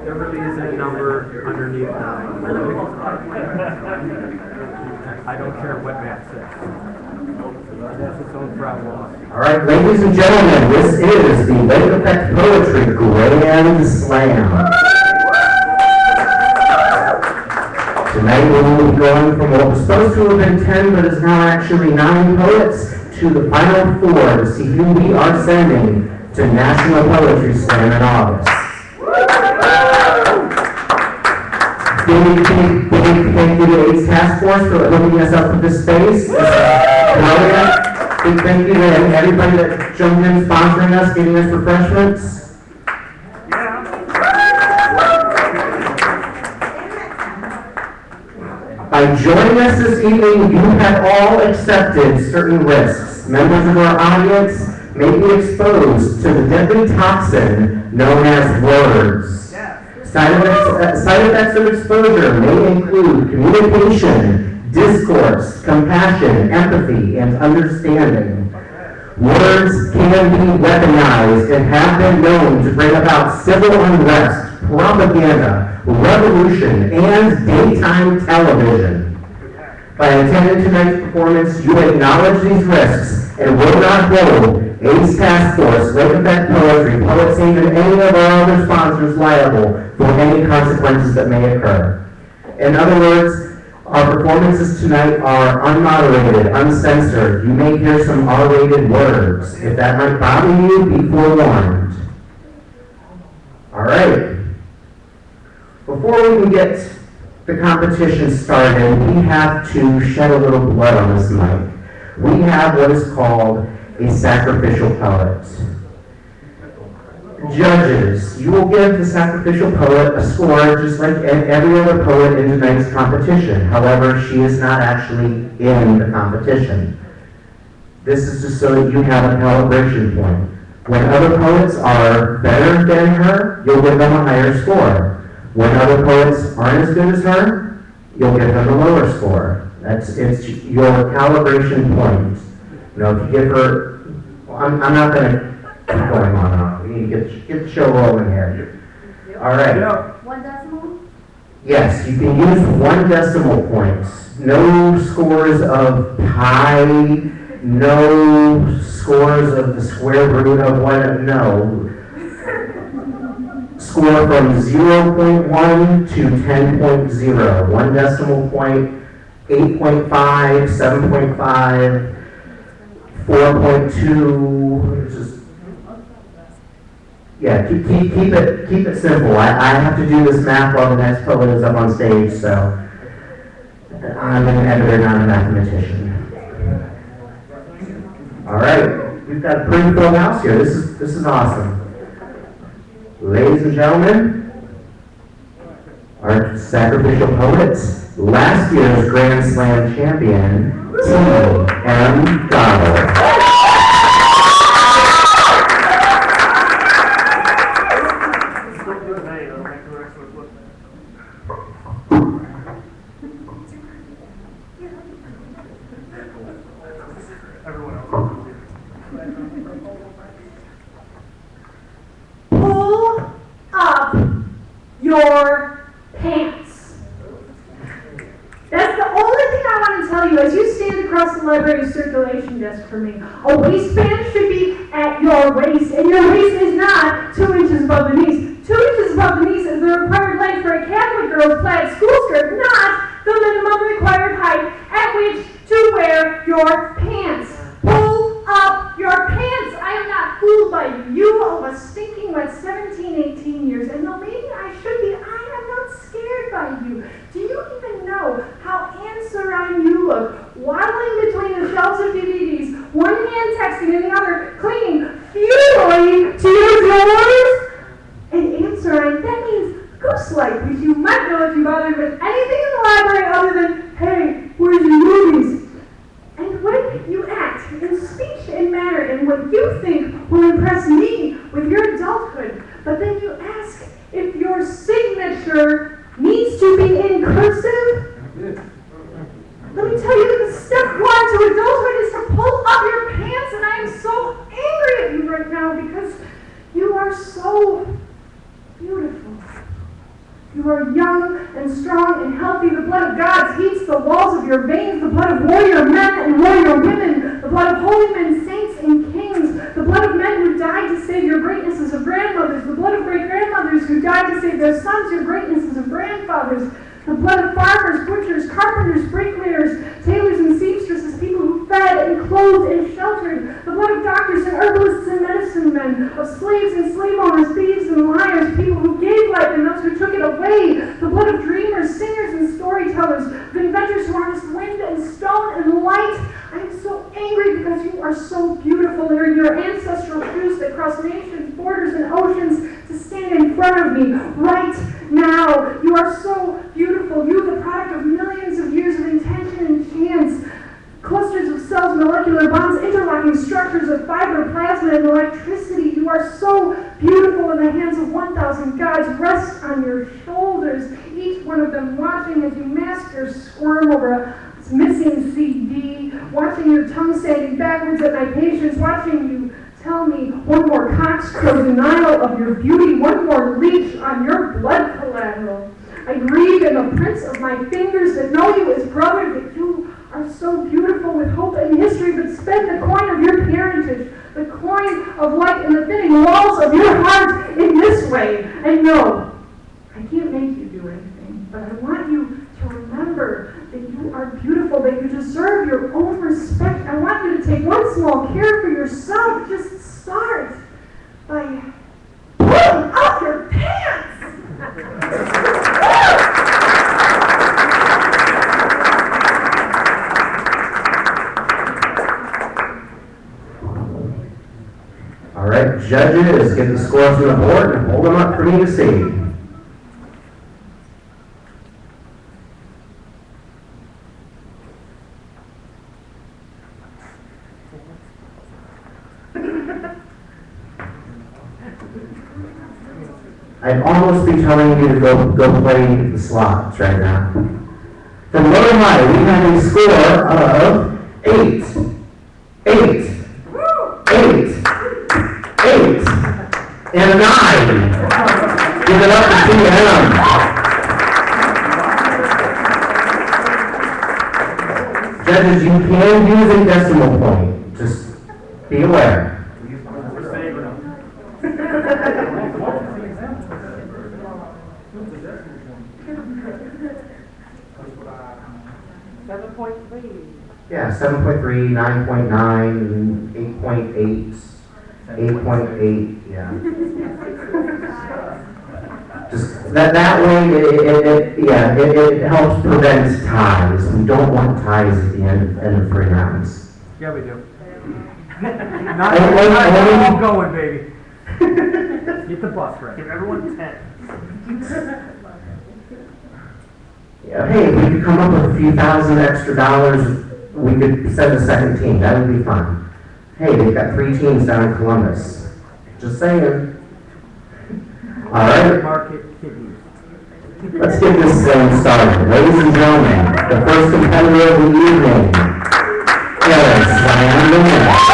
There really isn't a number underneath 9. I don't care what Matt says. That's its own problem. All right, ladies and gentlemen, this is the Lake Effect Poetry Grand Slam. Tonight we will be going from what was supposed to have been 10, but is now actually 9 poets, to the final 4 to see who we are sending to National Poetry Slam in August. Big thank you to ACE Task Force for hooking us up with this space. Big thank you to everybody that jumped in, sponsoring us, giving us refreshments. By joining us this evening, you have all accepted certain risks. Members of our audience may be exposed to the deadly toxin known as words. Side effects of exposure may include communication, discourse, compassion, empathy, and understanding. Words can be weaponized and have been known to bring about civil unrest, propaganda, revolution, and daytime television. By attending tonight's performance, you acknowledge these risks and will not hold ACE Task Force, Lake Effect Poetry, Poets Inc., and any of our other sponsors liable for any consequences that may occur. In other words, our performances tonight are unmoderated, uncensored. You may hear some R-rated words. If that might bother you, be forewarned. All right. Before we can get the competition started, we have to shed a little blood on this mic. We have what is called a sacrificial poet. Judges, you will give the sacrificial poet a score just like every other poet in tonight's competition. However, she is not actually in the competition. This is just so that you have a calibration point. When other poets are better than her, you'll give them a higher score. When other poets aren't as good as her, you'll give them a lower score. It's your calibration point. You know, if you give her, well, I'm not going to keep going on. We need to get the show rolling here. All right. 1 decimal? Yes, you can use 1 decimal point. No scores of pi, no scores of the square root of 1, no. Score from 0.1 to 10.0. 1 decimal point, 8.5, 7.5, 4.2. Just yeah, keep it simple. I have to do this math while the next poet is up on stage, so I'm an editor, not a mathematician. All right, we've got a pretty full house here. This is awesome. Ladies and gentlemen, our sacrificial poets, last year's Grand Slam champion, T.M. Donald. Pull up your pants. That's the only thing I want to tell you as you stand across the library circulation desk from me. A waistband should be at your waist, and your waist is not 2 inches above the knees. 2 inches above the knees is the required length for a Catholic girl's plaid school skirt, not the minimum required height at which to wear your pants. Pull up your pants. I am not fooled by you. You of a stinking wet 17, 18 years, and though maybe I should be, I am not scared by you. Do you even know how anserine you look, waddling between the shelves of DVDs, one hand texting and the other clinging futilely to your drawers? And anserine, that means goose-like, which you might know if you bothered with anything in the library other than, hey, where's your movies? And when you act in speech and manner in what you think will impress me with your adulthood, but then you ask if your signature needs to be in cursive, let me tell you that step 1 to adulthood is to pull up your pants, and I am so angry at you right now because you are so beautiful. You are young and strong and healthy. The blood of God heats the walls of your veins. The blood of warrior men and warrior women. The blood of holy men, saints, and kings. The blood of men who died to save your greatnesses of grandmothers. The blood of great-grandmothers who died to save their sons, your greatnesses of grandfathers. The blood of farmers, butchers, carpenters, bricklayers, tailors, and seamstresses, people who fed and clothed and sheltered. The blood of doctors and herbalists and medicine men, of slaves and slave owners, thieves and liars, people who gave life and those who took it away. The blood of dreamers, singers, and storytellers, of inventors who harnessed wind and stone and light. I am so angry because you are so beautiful. They are your ancestral truths that cross nations, borders, and oceans to stand in front of me right now. You are so beautiful. You, the product of millions of years of intention and chance. Clusters of cells, molecular bonds, interlocking structures of fiber, plasma, and electricity. You are so beautiful in the hands of 1,000 gods. Rest on your shoulders, each one of them watching as you mask your squirm over a missing CD, watching your tongue sanding backwards at my patience, watching you tell me one more coxcrow denial of your beauty, one more leech on your blood collateral. I grieve in the prints of my fingers that know you as brother, that you are so beautiful with hope and history, but spend the coin of your parentage, the coin of light in the thinning walls of your heart in this way. And no, I can't make you do anything, but I want you to remember that you are beautiful, that you deserve your own respect. I want you to take one small care for yourself. Just start by pulling up your pants. All right, judges, get the scores from the board and hold them up for me to see. I'd almost be telling you to go play the slots right now. From low to high, we have a score of 8, 8, 8, 8, and a 9. Give it up to TM. Judges, you can use a decimal point. Just be aware. 7.3. Yeah, 7.3, 9.9, 8.8, 8.8, yeah. Just that way, it helps prevent ties. We don't want ties at the end of 3 rounds. Yeah, we do. Not going, baby. Get the bus right. Give everyone 10. Yeah, hey, if we could come up with a few thousand extra dollars, we could send a second team. That would be fun. Hey, they've got 3 teams down in Columbus. Just saying. All right. Market kidneys. Let's get this thing started. Ladies and gentlemen, the first competitor of the evening, Harris, Diane Lewis.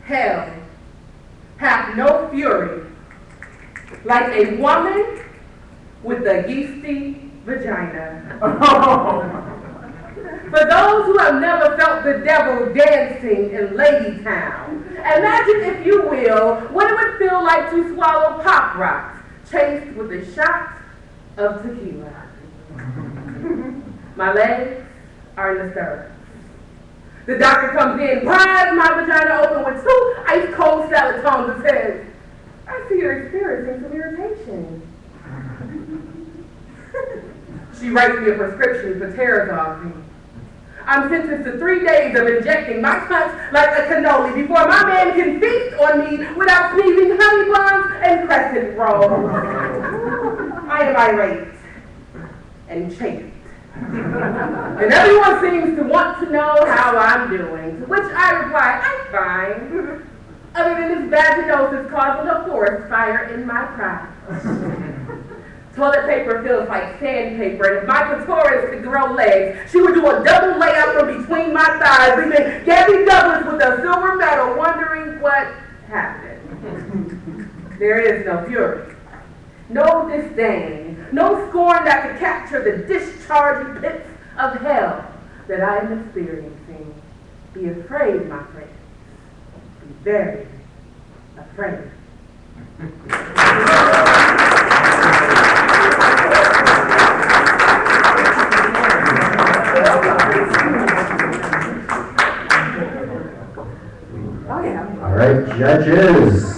Hell hath no fury like a woman with a yeasty vagina. For those who have never felt the devil dancing in Ladytown, imagine, if you will, what it would feel like to swallow pop rocks chased with a shot of tequila. My legs are in the stirrups. The doctor comes in, pries my vagina open with 2 ice-cold Salatones and says, I see you're experiencing some irritation. She writes me a prescription for Terrazol. I'm sentenced to 3 days of injecting my cunt like a cannoli before my man can feast on me without sneezing honey buns and crescent rolls. I am irate and chafed. And everyone seems to want to know how I'm doing, to which I reply, I'm fine. Other than this vaginosis causing a forest fire in my pride. Toilet paper feels like sandpaper, and if my clitoris could grow legs, she would do a double layup from between my thighs, leaving Gabby Douglas with a silver medal, wondering what happened. There is no fury, no disdain, no scorn that could capture the discharging pits of hell that I am experiencing. Be afraid, my friend. Be very afraid. Oh, yeah. All right, judges.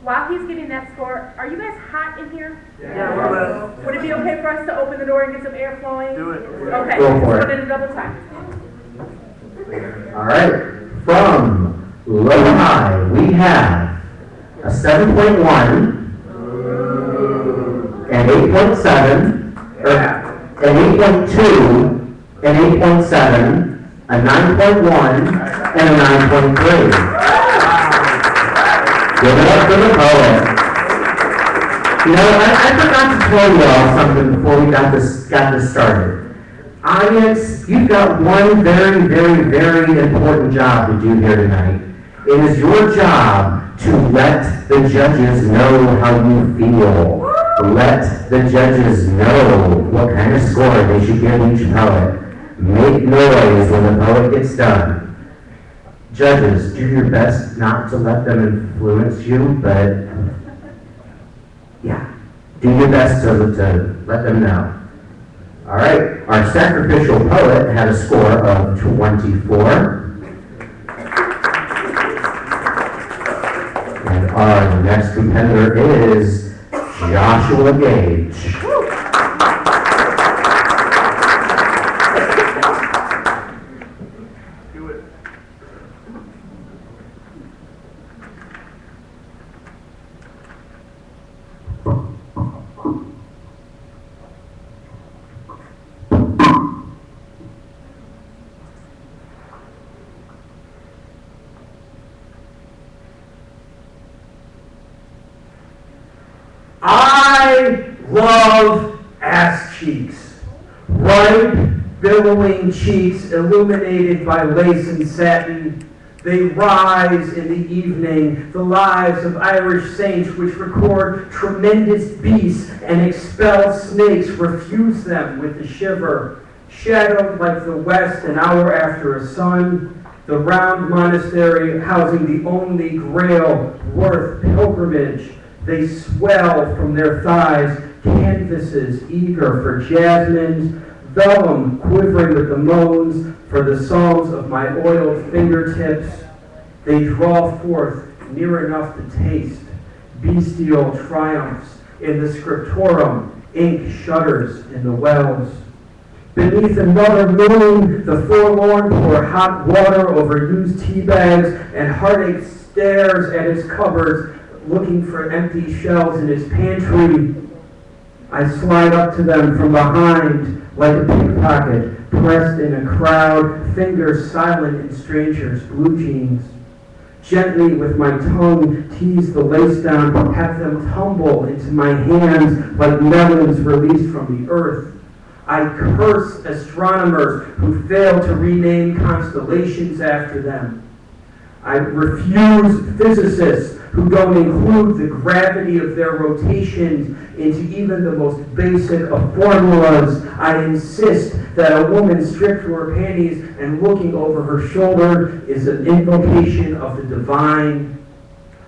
While he's getting that score, are you guys hot in here? Yeah. Would it be okay for us to open the door and get some air flowing? Do it. Okay, Go for let's it. put it a double time. All right, from low to high, we have a 7.1, an 8.7, an 8.2, an 8.7, a 9.1, and a 9.3. Give it up for the poet. You know, I forgot to tell you all something before we got this started. Audience, you've got one very, very, very important job to do here tonight. It is your job to let the judges know how you feel. Let the judges know what kind of score they should give each poet. Make noise when the poet gets done. Judges, do your best not to let them influence you, but yeah, do your best to let them know. All right, our sacrificial poet had a score of 24. And our next competitor is Joshua Gage. Do it. I love ass cheeks. Ripe, billowing cheeks illuminated by lace and satin. They rise in the evening, the lives of Irish saints which record tremendous beasts and expel snakes refuse them with a shiver. Shadowed like the west an hour after a sun, the round monastery housing the only grail worth pilgrimage. They swell from their thighs, canvases eager for jasmines, vellum quivering with the moans for the psalms of my oiled fingertips. They draw forth near enough to taste bestial triumphs in the scriptorum, ink shudders in the wells. Beneath another moon, the forlorn pour hot water over used tea bags, and heartache stares at its cupboards, looking for empty shelves in his pantry. I slide up to them from behind like a pickpocket, pressed in a crowd, fingers silent in strangers' blue jeans. Gently with my tongue tease the lace down, have them tumble into my hands like melons released from the earth. I curse astronomers who fail to rename constellations after them. I refuse physicists who don't include the gravity of their rotations into even the most basic of formulas. I insist that a woman stripped to her panties and looking over her shoulder is an invocation of the divine.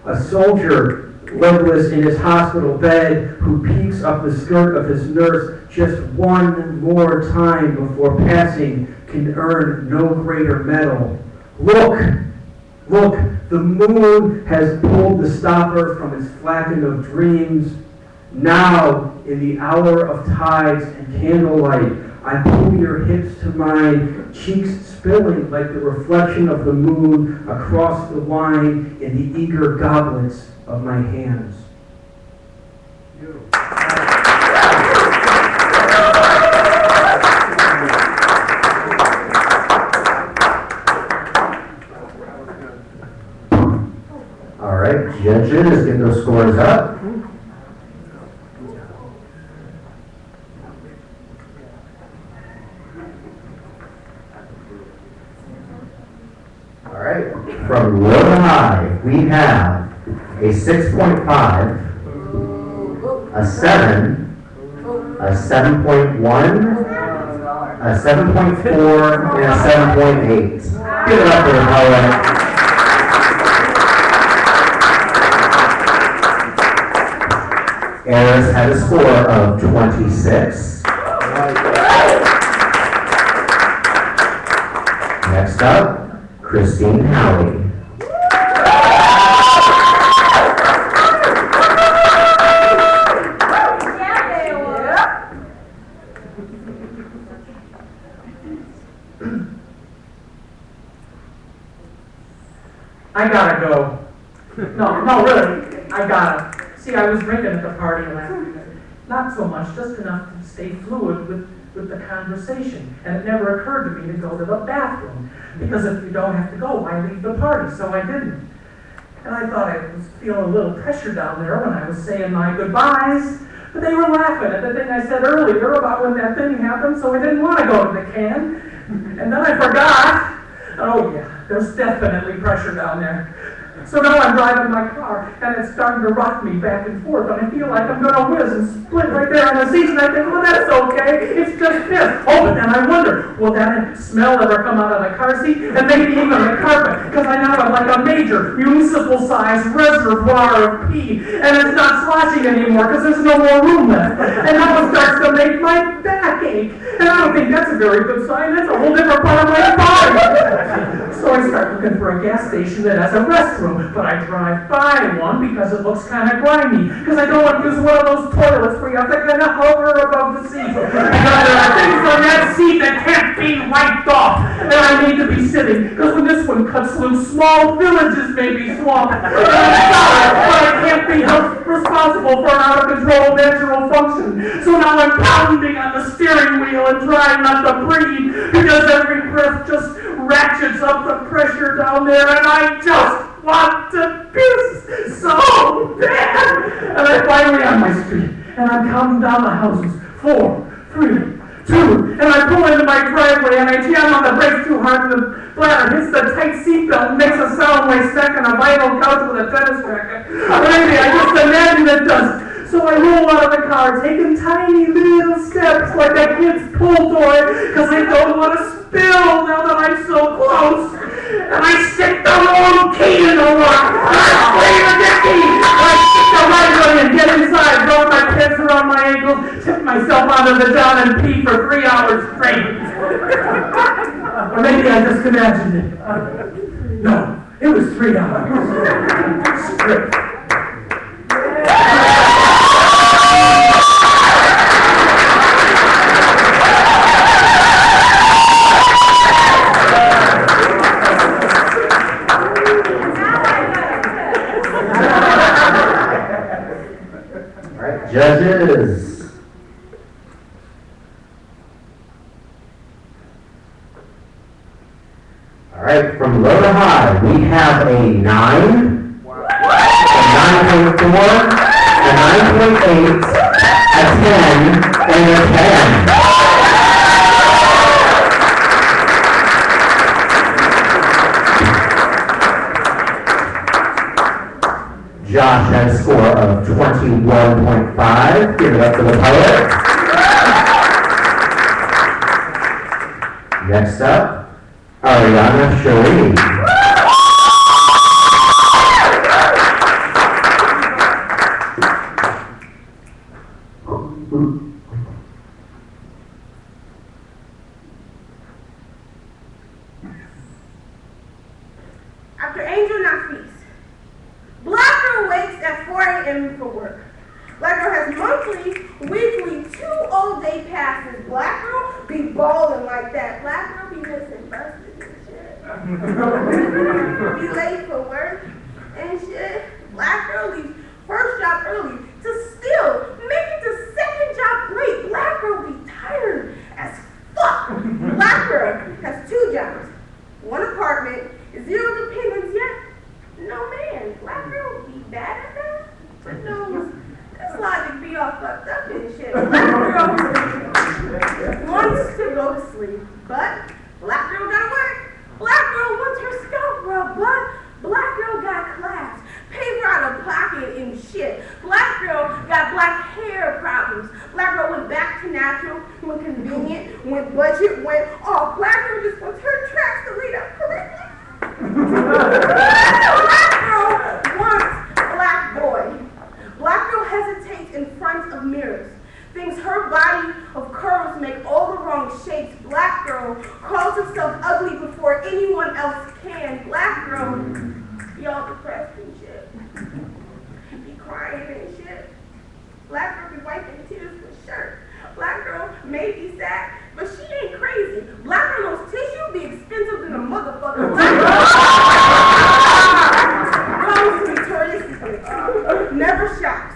A soldier, legless in his hospital bed, who peeks up the skirt of his nurse just one more time before passing can earn no greater medal. Look, the moon has pulled the stopper from its flagon of dreams. Now, in the hour of tides and candlelight, I pull your hips to my cheeks spilling like the reflection of the moon across the wine in the eager goblets of my hands. All right, judges, get those scores up. All right, from low to high, we have a 6.5, a 7, a 7.1, a 7.4, and a 7.8. Give it up for the poet. Eris had a score of 26. Next up, Christine Howey. I gotta go. No, really, I gotta. See, I was drinking at the party last night. Not so much, just enough to stay fluid with the conversation. And it never occurred to me to go to the bathroom. Because if you don't have to go, why leave the party? So I didn't. And I thought I was feeling a little pressure down there when I was saying my goodbyes. But they were laughing at the thing I said earlier about when that thing happened, so I didn't want to go to the can. And then I forgot. Oh yeah, there's definitely pressure down there. So now I'm driving my car, and it's starting to rock me back and forth, and I feel like I'm going to whiz and split right there on the seat, and I think, well, that's okay, it's just piss. Oh, but then I wonder, will that smell ever come out of the car seat, and maybe even the carpet, because I now have like a major municipal-sized reservoir of pee, and it's not sloshing anymore, because there's no more room left. And now it starts to make my back ache, and I don't think that's a very good sign, that's a whole different part of my body. So I start looking for a gas station that has a restroom, but I drive by one because it looks kind of grimy, because I don't want to use one of those toilets where you have to kind of hover above the seat. Because there are things on that seat that can't be wiped off, and I need to be sitting, because when this one cuts loose, small villages may be swamped. And I'm sorry, but I can't be held responsible for an out-of-control natural function. So now I'm pounding on the steering wheel and trying not to breathe, because every breath just ratchets up the pressure down there, and I just want to piss so bad. And I finally on my street, and I'm counting down the houses. 4, 3, 2, and I pull into my driveway, and I jam on the brakes too hard, and the bladder hits the tight seatbelt and makes a sound like stuck on a vinyl couch with a tennis racket. Or maybe I just imagine it does. So I roll out of the car, taking tiny little steps like a kid's pull toy, because I don't want to spill now that I'm so close. And I stick the wrong key in the lock. And I scream at the key. I stick the right one and get inside, throw my pants around my ankles, tip myself onto the John and pee for 3 hours straight. Or maybe I just imagined it. No, it was 3 hours straight. Judges. All right, from low to high, we have a 9, a 9.4, a 9.8, a 10, and a 10. Josh had a score of 21.5. Give it up to the poet. Next up, Ariana Cherie. After Angel Nafis, Blacker wakes at 4 a.m. for work. Blacker has monkey monthly, weekly, 2 all-day passes. Black girl be ballin' like that. Black girl be missing buses and shit. Be late for work and shit. Black girl leaves first job early to still make it to second job late. Black girl be tired as fuck. Black girl has 2 jobs, 1 apartment, 0 dependents yet. No man. Black girl be bad at that. But no, this logic be all fucked up and shit. Black girl wants to go to sleep, but black girl gotta work. Black girl wants her scalp rubbed, but black girl got class. Paper out of pocket and shit. Black girl got black hair problems. Black girl went back to natural, went convenient, went budget, went off. Black girl just wants her tracks to lead up correctly. Black girl wants black boy. Black girl hesitates in front of mirrors. Thinks her body of curves make all the wrong shapes. Black girl calls herself ugly before anyone else can. Black girl be all depressed and shit. Be crying and shit. Black girl be wiping tears with shirt. Black girl may be sad, but she ain't crazy. Black girl knows tissue be expensive than a motherfucker. Black girl comes Victoria's Secret. Never shops.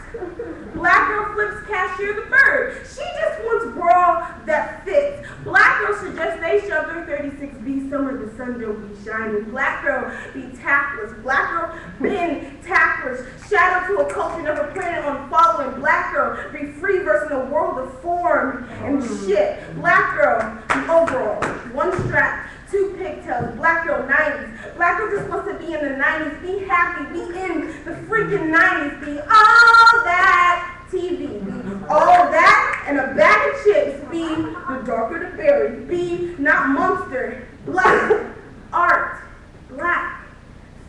Black girl flips cashier the bird. She just wants bra that fits. Black girl suggests they shove their 36B somewhere the sun don't be shining. Black girl be tactless. Black girl been tactless. Shadow to a culture never planted on following. Black girl be free versus a world of form and shit. Black girl be overall. 1 strap. 2 pigtails, black girl 90s. Black girl just wants to be in the 90s, be happy, be in the freaking 90s, be all that TV, be all that and a bag of chips, be the darker the berry, be not monster, black, art, black,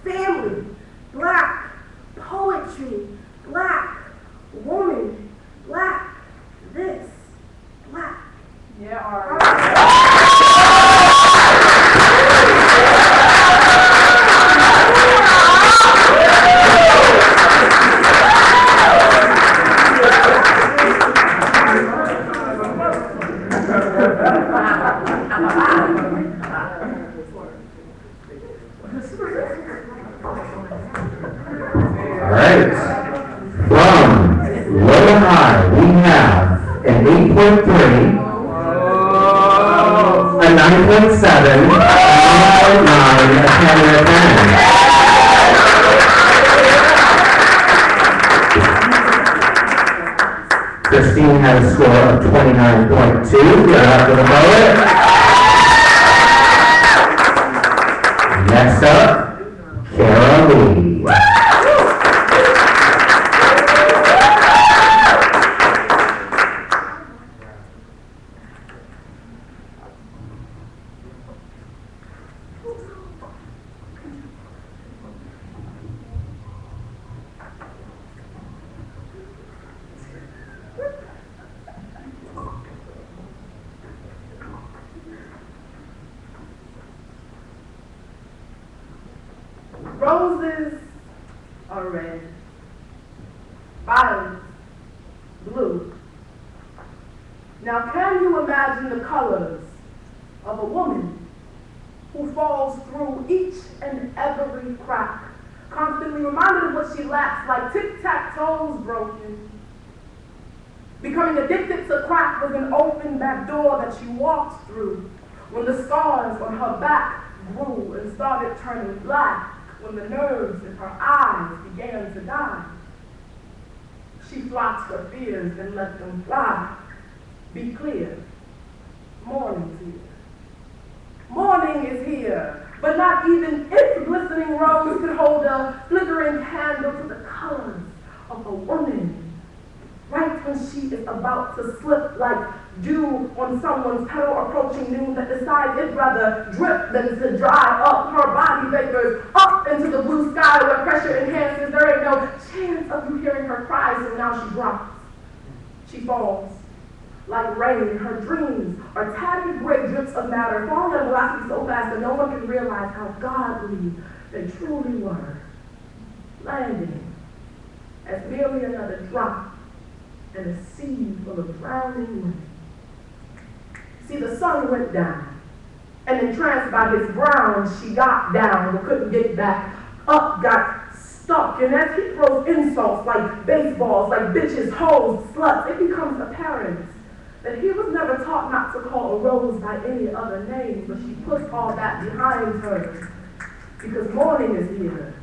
family, black, poetry, black, woman, black, this, black. Yeah, all right. An 8.3, a 9.7, a 9.9, a 10, and a 10. Christine had a score of 29.2. Give it up for the poet. Next up, Kara Lee. Roses are red, violets blue. Now can you imagine the colors of a woman who falls through each and every crack, constantly reminded of what she lacks, like tic-tac-toes broken, becoming addicted to crack with an open back door that she walked through, when the scars on her back grew and started turning black, when the nerves in her eyes began to die. She flocked her fears and let them fly. Be clear, morning's here. Morning is here, but not even its glistening rose could hold a flickering candle to the colors of a woman. Right when she is about to slip like dew on someone's petal approaching noon that decides it'd rather drip than to dry up, her body vapors up into the blue sky where pressure enhances. There ain't no chance of you hearing her cries, so now she drops. She falls like rain. Her dreams are tattered gray drips of matter, falling at a velocity so fast that no one can realize how godly they truly were, landing as merely another drop in a full of drowning women. See, the sun went down, and entranced by his brown, she got down, but couldn't get back up, got stuck. And as he throws insults like baseballs, like bitches, hoes, sluts, it becomes apparent that he was never taught not to call a rose by any other name, but she puts all that behind her because morning is here.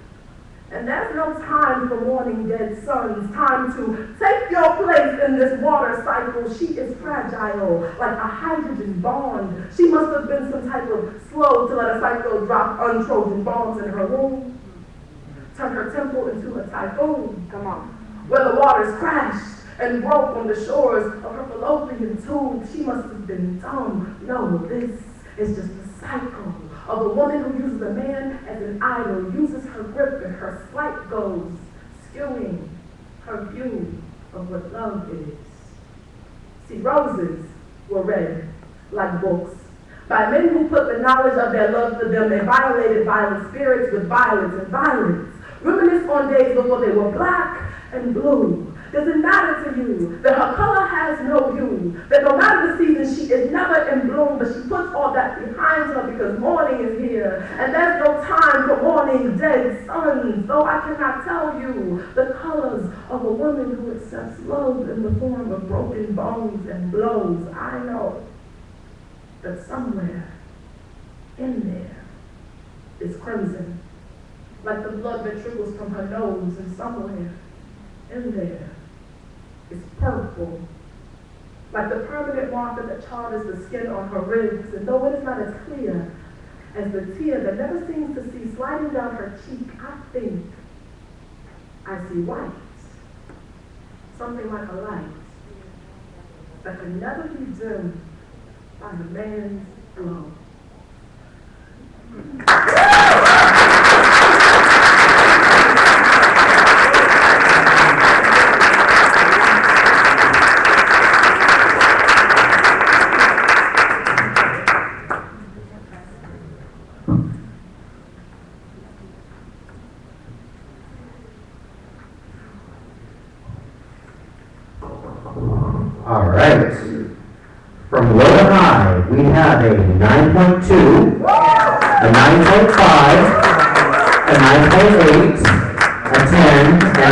And there's no time for mourning dead sons, time to take your place in this water cycle. She is fragile, like a hydrogen bond. She must have been some type of slow to let a cycle drop untrojan bombs in her womb. Turn her temple into a typhoon, come on, where the waters crashed and broke on the shores of her fallopian tube. She must have been dumb. No, this is just a cycle of a woman who uses a man as an idol, uses her grip and her slight goes, skewing her view of what love is. See, roses were read like books by men who put the knowledge of their love to them. They violated violent spirits with violence and violence. Reminisce on days before they were black and blue. Does it matter to you that her color has no hue? That no matter the season, she is never in bloom, but she puts all that behind her because morning is here. And there's no time for mourning dead sons. Though I cannot tell you the colors of a woman who accepts love in the form of broken bones and blows, I know that somewhere in there is crimson, like the blood that trickles from her nose, and somewhere in there is purple, like the permanent marker that charters the skin on her ribs. And though it is not as clear as the tear that never seems to see sliding down her cheek, I think I see white, something like a light that can never be dimmed by a man's glow. All right. From low to high, we have a 9.2, a 9.5, a 9.8, a 10, and a 10.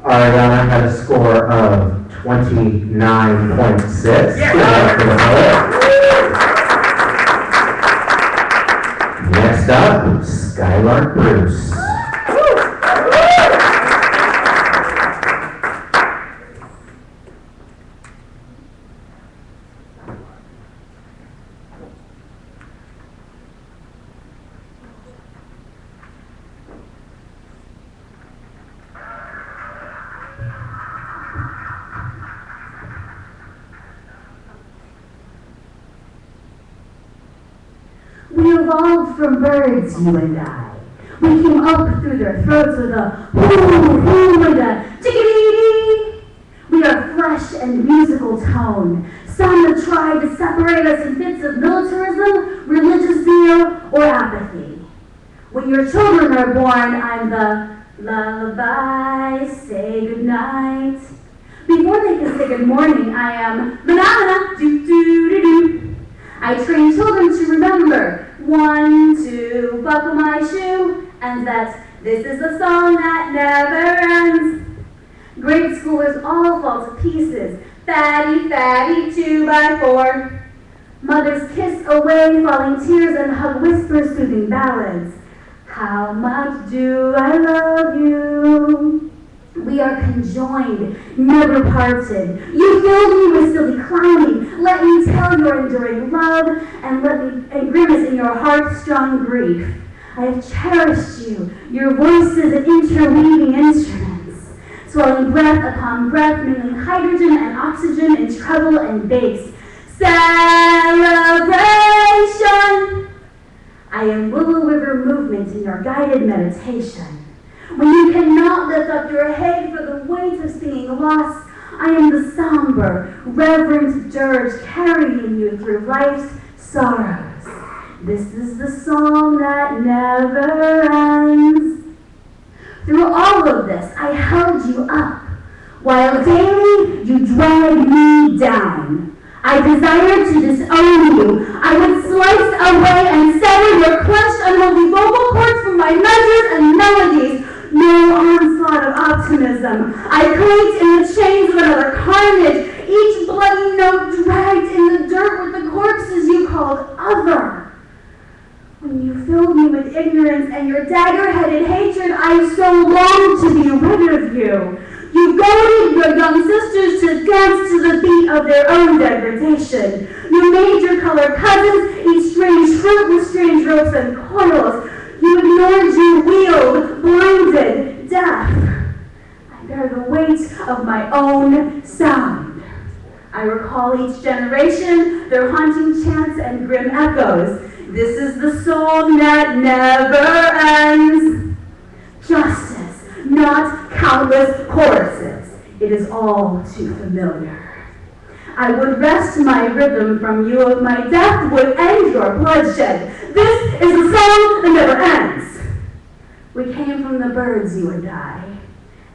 Ariana had a score of 29.6. Next up, Skylark Bruce. We evolved from birds, you and I. We came up through their throats with a hoo and a tickety. We are flesh and musical tone. Some have tried to separate us in fits of militarism, religious zeal, or apathy. When your children are born, I'm the lullaby, say goodnight. Before they can say good morning, I am banana, do-do-do-do. I train children to remember 1, 2, buckle my shoe, and that this is a song that never ends. Grade schoolers all fall to pieces, fatty, fatty, 2x4. Mothers kiss away falling tears and hug whisper soothing ballads. How much do I love you? We are conjoined, never parted. You filled me with silly clowning. Let me tell your enduring love, and let me grimace in your heart-strung grief. I have cherished you, your voices and interweaving instruments, swelling breath upon breath, mingling hydrogen and oxygen in treble and bass. Celebration! I am Willow River movement in your guided meditation. When you cannot lift up your head for the weight of singing loss, I am the somber, reverent dirge carrying you through life's sorrows. This is the song that never ends. Through all of this, I held you up, while daily you dragged me down. I desired to disown you. I would slice away and sever your clenched, unholy vocal cords from my measures and melodies. No onslaught of optimism. I clanked in the chains of another carnage, each bloody note dragged in the dirt with the corpses you called other. When you filled me with ignorance and your dagger-headed hatred, I so longed to be rid of you. You goaded your young sisters to dance to the beat of their own degradation. You made your colored cousins eat strange fruit with strange ropes and coils. You ignored your wheeled, blinded, deaf. I bear the weight of my own sound. I recall each generation, their haunting chants and grim echoes. This is the song that never ends. Justice, not countless choruses. It is all too familiar. I would wrest my rhythm from you if my death would end your bloodshed. This is a song that never ends. We came from the birds, you and I.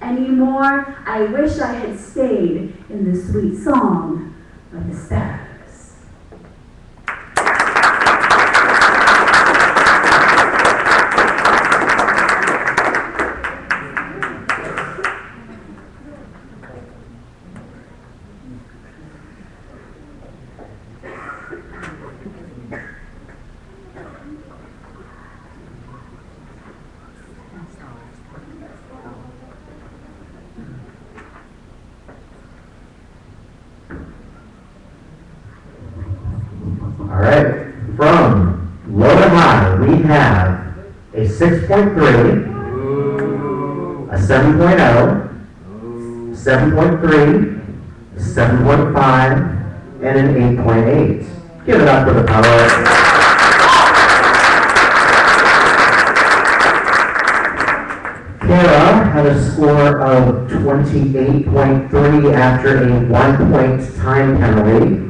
Any more, I wish I had stayed in the sweet song of the sparrows. All right, from low to high, we have a 6.3, a 7.0, 7.3, a 7.5, and an 8.8. Give it up for the power. Kara had a score of 28.3 after a 1-point time penalty.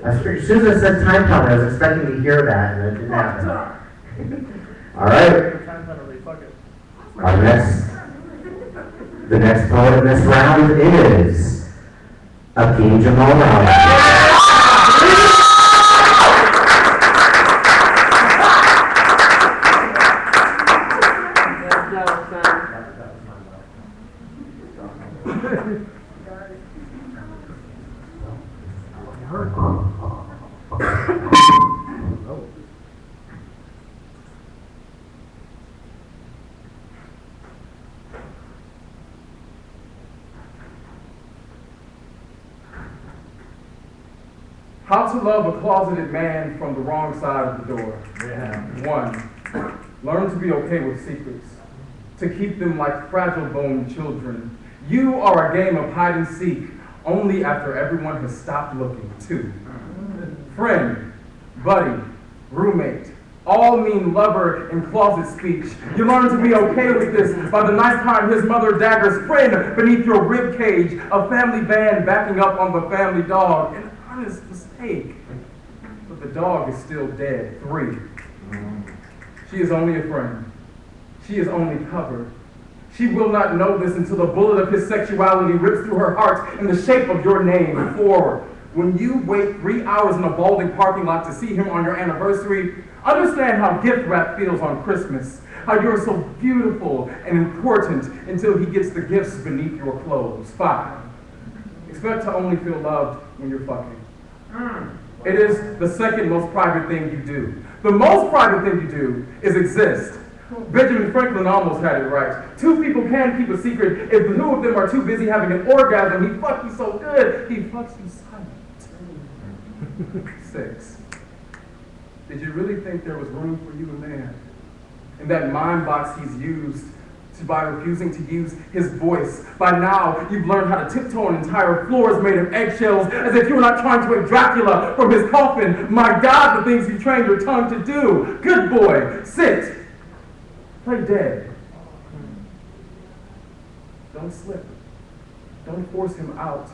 As soon as I said time penalty, I was expecting to hear that, and it didn't happen. All right. The next poet in this round is Akeem Jamal Rowland. How to love a closeted man from the wrong side of the door. Yeah. 1, learn to be okay with secrets, to keep them like fragile-boned children. You are a game of hide and seek only after everyone has stopped looking. 2, friend, buddy, roommate, all mean lover in closet speech. You learn to be okay with this by the night time his mother daggers friend beneath your rib cage, a family van backing up on the family dog. An honest mistake, but the dog is still dead. 3, she is only a friend. She is only covered. She will not know this until the bullet of his sexuality rips through her heart in the shape of your name. 4, when you wait 3 hours in a Balding parking lot to see him on your anniversary, understand how gift wrap feels on Christmas, how you're so beautiful and important until he gets the gifts beneath your clothes. 5, expect to only feel loved when you're fucking. It is the second most private thing you do. The most private thing you do is exist. Benjamin Franklin almost had it right. 2 people can keep a secret if 2 of them are too busy having an orgasm. He fucks you so good, he fucks you silent. 6, did you really think there was room for you, a man? In that mind box he's used by refusing to use his voice. By now, you've learned how to tiptoe on entire floors made of eggshells, as if you were not trying to wake Dracula from his coffin. My God, the things you trained your tongue to do. Good boy, sit. Play dead. Don't slip. Don't force him out.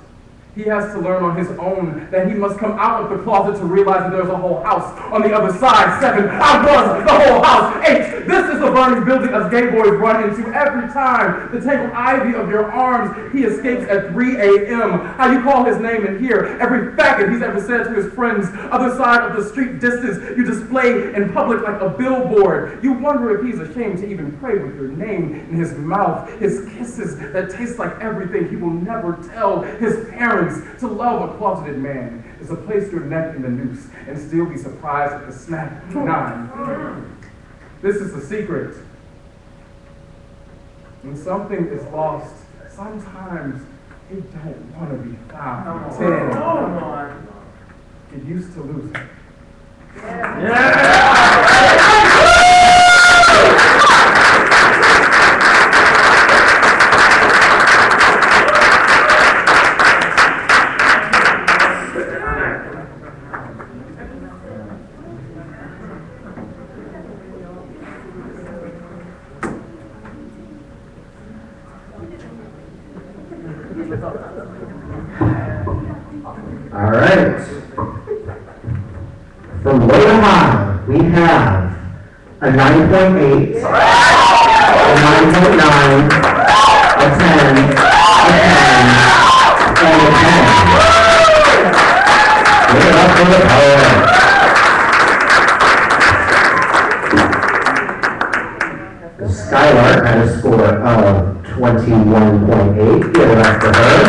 He has to learn on his own that he must come out of the closet to realize that there's a whole house on the other side. 7, I was the whole house. 8, this is the burning building us gay boys run into every time. The tangled ivy of your arms, he escapes at 3 a.m. How you call his name and hear every faggot he's ever said to his friends. Other side of the street distance you display in public like a billboard. You wonder if he's ashamed to even pray with your name in his mouth. His kisses that taste like everything he will never tell his parents. To love a closeted man is to place your neck in the noose and still be surprised at the snap. 9. This is the secret. When something is lost, sometimes it don't want to be found. 10. Get used to losing. All right. From low to high, we have a 9.8, a 9.9, a 10, a 10, and a 10. Give it up for the power. Skylark had a score of 21.8. Give it up for her.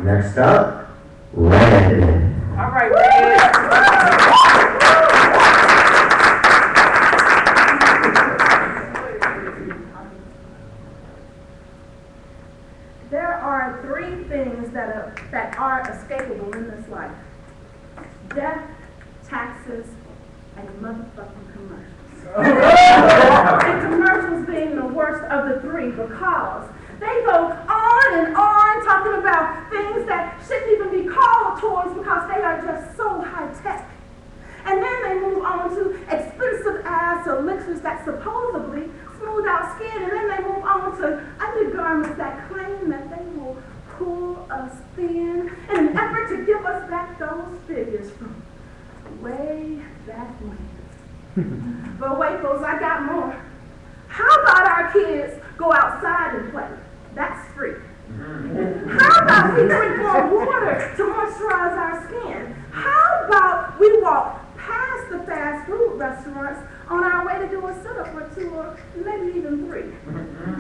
Next up, Red. All right, Red. There are 3 things that are escapable in this life: death, taxes, and motherfucking commercials. And commercials being the worst of the 3 because they go on and on talking about things that shouldn't even be called toys because they are just so high tech. And then they move on to expensive ass elixirs that supposedly smooth out skin, and then they move on to undergarments that claim that they will pull us thin in an effort to give us back those figures from way back when. But wait, folks, I got more. How about our kids go outside and play? That's free. How about we drink more water to moisturize our skin? How about we walk past the fast food restaurants on our way to do a sit-up or 2 or maybe even 3?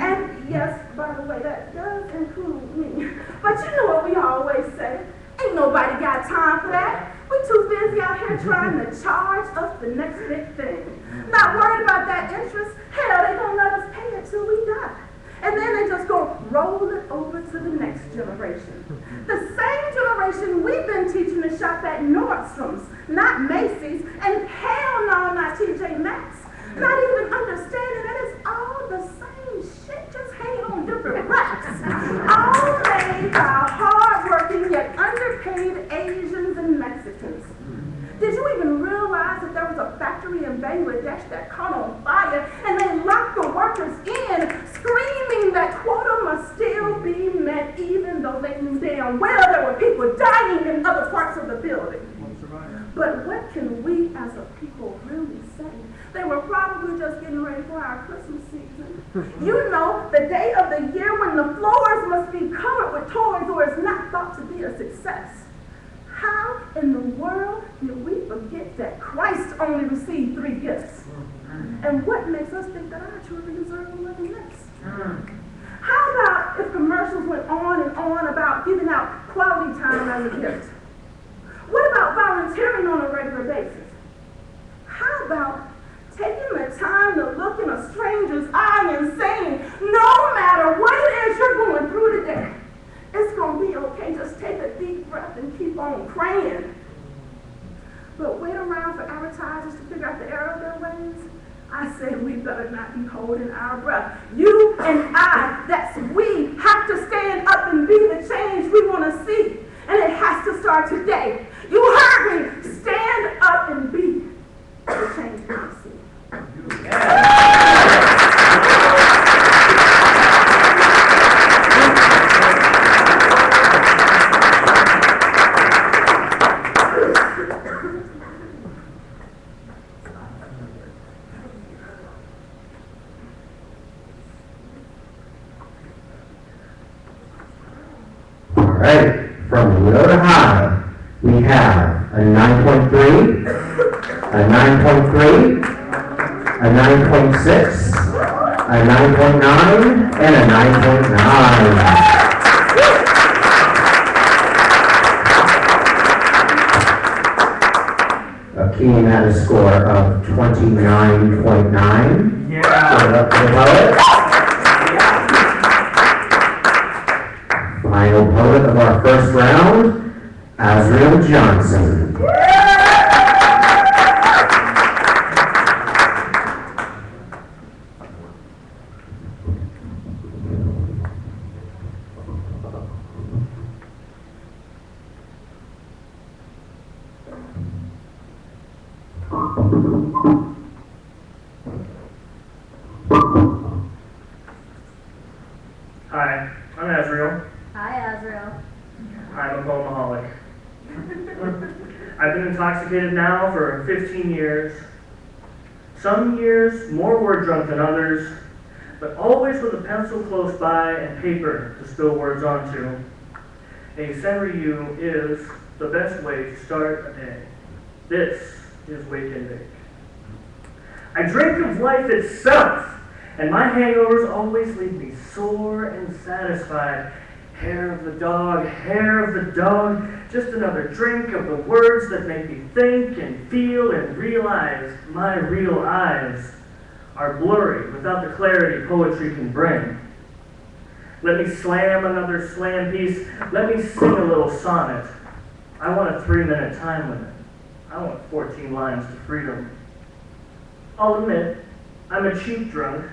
And yes, by the way, that does include me. But you know what we always say, ain't nobody got time for that. We're too busy out here trying to charge us the next big thing. Not worried about that interest. Hell, they gonna let us pay it till we die. And then they just go roll it over to the next generation. The same generation we've been teaching to shop at Nordstrom's, not Macy's, and hell no, not TJ Maxx. Not even understanding that it's all the same shit, just hanging on different racks. All made by hard-working yet underpaid Asians and Mexicans. Did you even realize that there was a factory in Bangladesh that caught on fire and they locked the workers in, screaming that quota must still be met even though they knew damn well there were people dying in other parts of the building? But what can we as a people really say? They were probably just getting ready for our Christmas season. You know, the day of the year when the floors must be covered with toys or it's not thought to be a success. How in the world did we forget that Christ only received 3 gifts? And what makes us think that our children deserve more than this? How about if commercials went on and on about giving out quality time as a gift? What about volunteering on a regular basis? How about taking the time to look in a stranger's eye and saying, no matter what it is you're going through today, it's going to be okay. Just take a deep breath and keep on praying. But wait around for advertisers to figure out the error of their ways? I say we better not be holding our breath. You and I, that's we, have to stand up and be the change we want to see. And it has to start today. You heard me. Stand up and be the change we want to see. right, from low to high, we have a 9.3, a 9.3, a 9.6, a 9.9, and a 9.9. Keen had a score of 29.9. Yeah. Give it up to the poet. Final poet of our first round, Azriel Johnson. Hi, I'm Azriel. Hi, Azrael. I'm a poemaholic. I've been intoxicated now for 15 years. Some years more word drunk than others, but always with a pencil close by and paper to spill words onto. A Senryu is the best way to start a day. This is Wake and Bake. I drink of life itself, and my hangovers always leave me sore and satisfied. Hair of the dog, just another drink of the words that make me think and feel and realize my real eyes are blurry without the clarity poetry can bring. Let me slam another slam piece, let me sing a little sonnet. I want a 3-minute time limit. I want 14 lines to freedom. I'll admit, I'm a cheap drunk.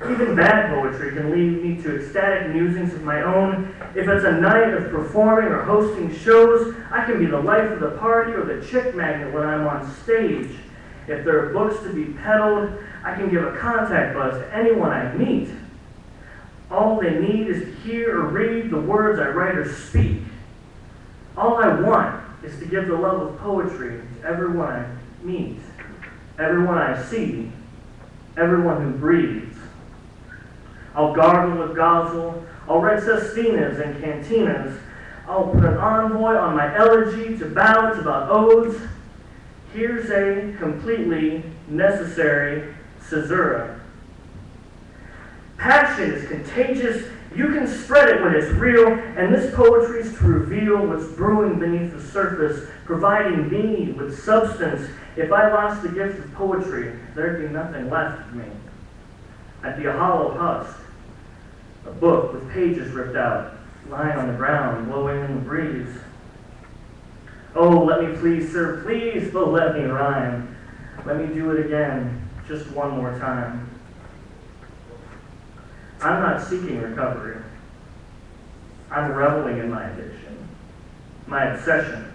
Even bad poetry can lead me to ecstatic musings of my own. If it's a night of performing or hosting shows, I can be the life of the party or the chick magnet when I'm on stage. If there are books to be peddled, I can give a contact buzz to anyone I meet. All they need is to hear or read the words I write or speak. All I want is to give the love of poetry to everyone I meet, everyone I see, everyone who breathes. I'll gargle with Gozel, I'll write sestinas and cantinas, I'll put an envoy on my elegy to ballads about odes. Here's a completely necessary caesura. Passion is contagious, you can spread it when it's real, and this poetry's to reveal what's brewing beneath the surface, providing me with substance. If I lost the gift of poetry, there'd be nothing left of me. I'd be a hollow husk, a book with pages ripped out, lying on the ground, blowing in the breeze. Oh, let me please, sir, please, but let me rhyme. Let me do it again, just one more time. I'm not seeking recovery. I'm reveling in my addiction, my obsession,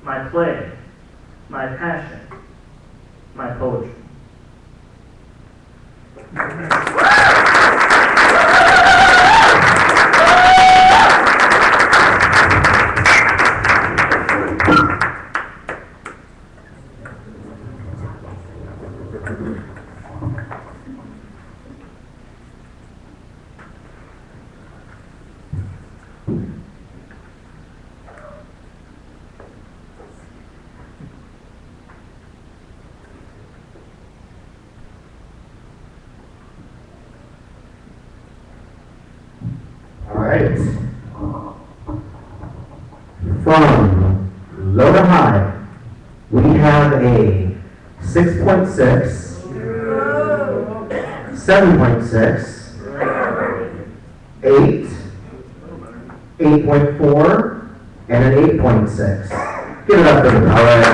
my play, my passion, my poetry. Alright. From low to high, we have a 6.6, 7.6, 8, 8.4, and an 8.6. Give it up for the poet.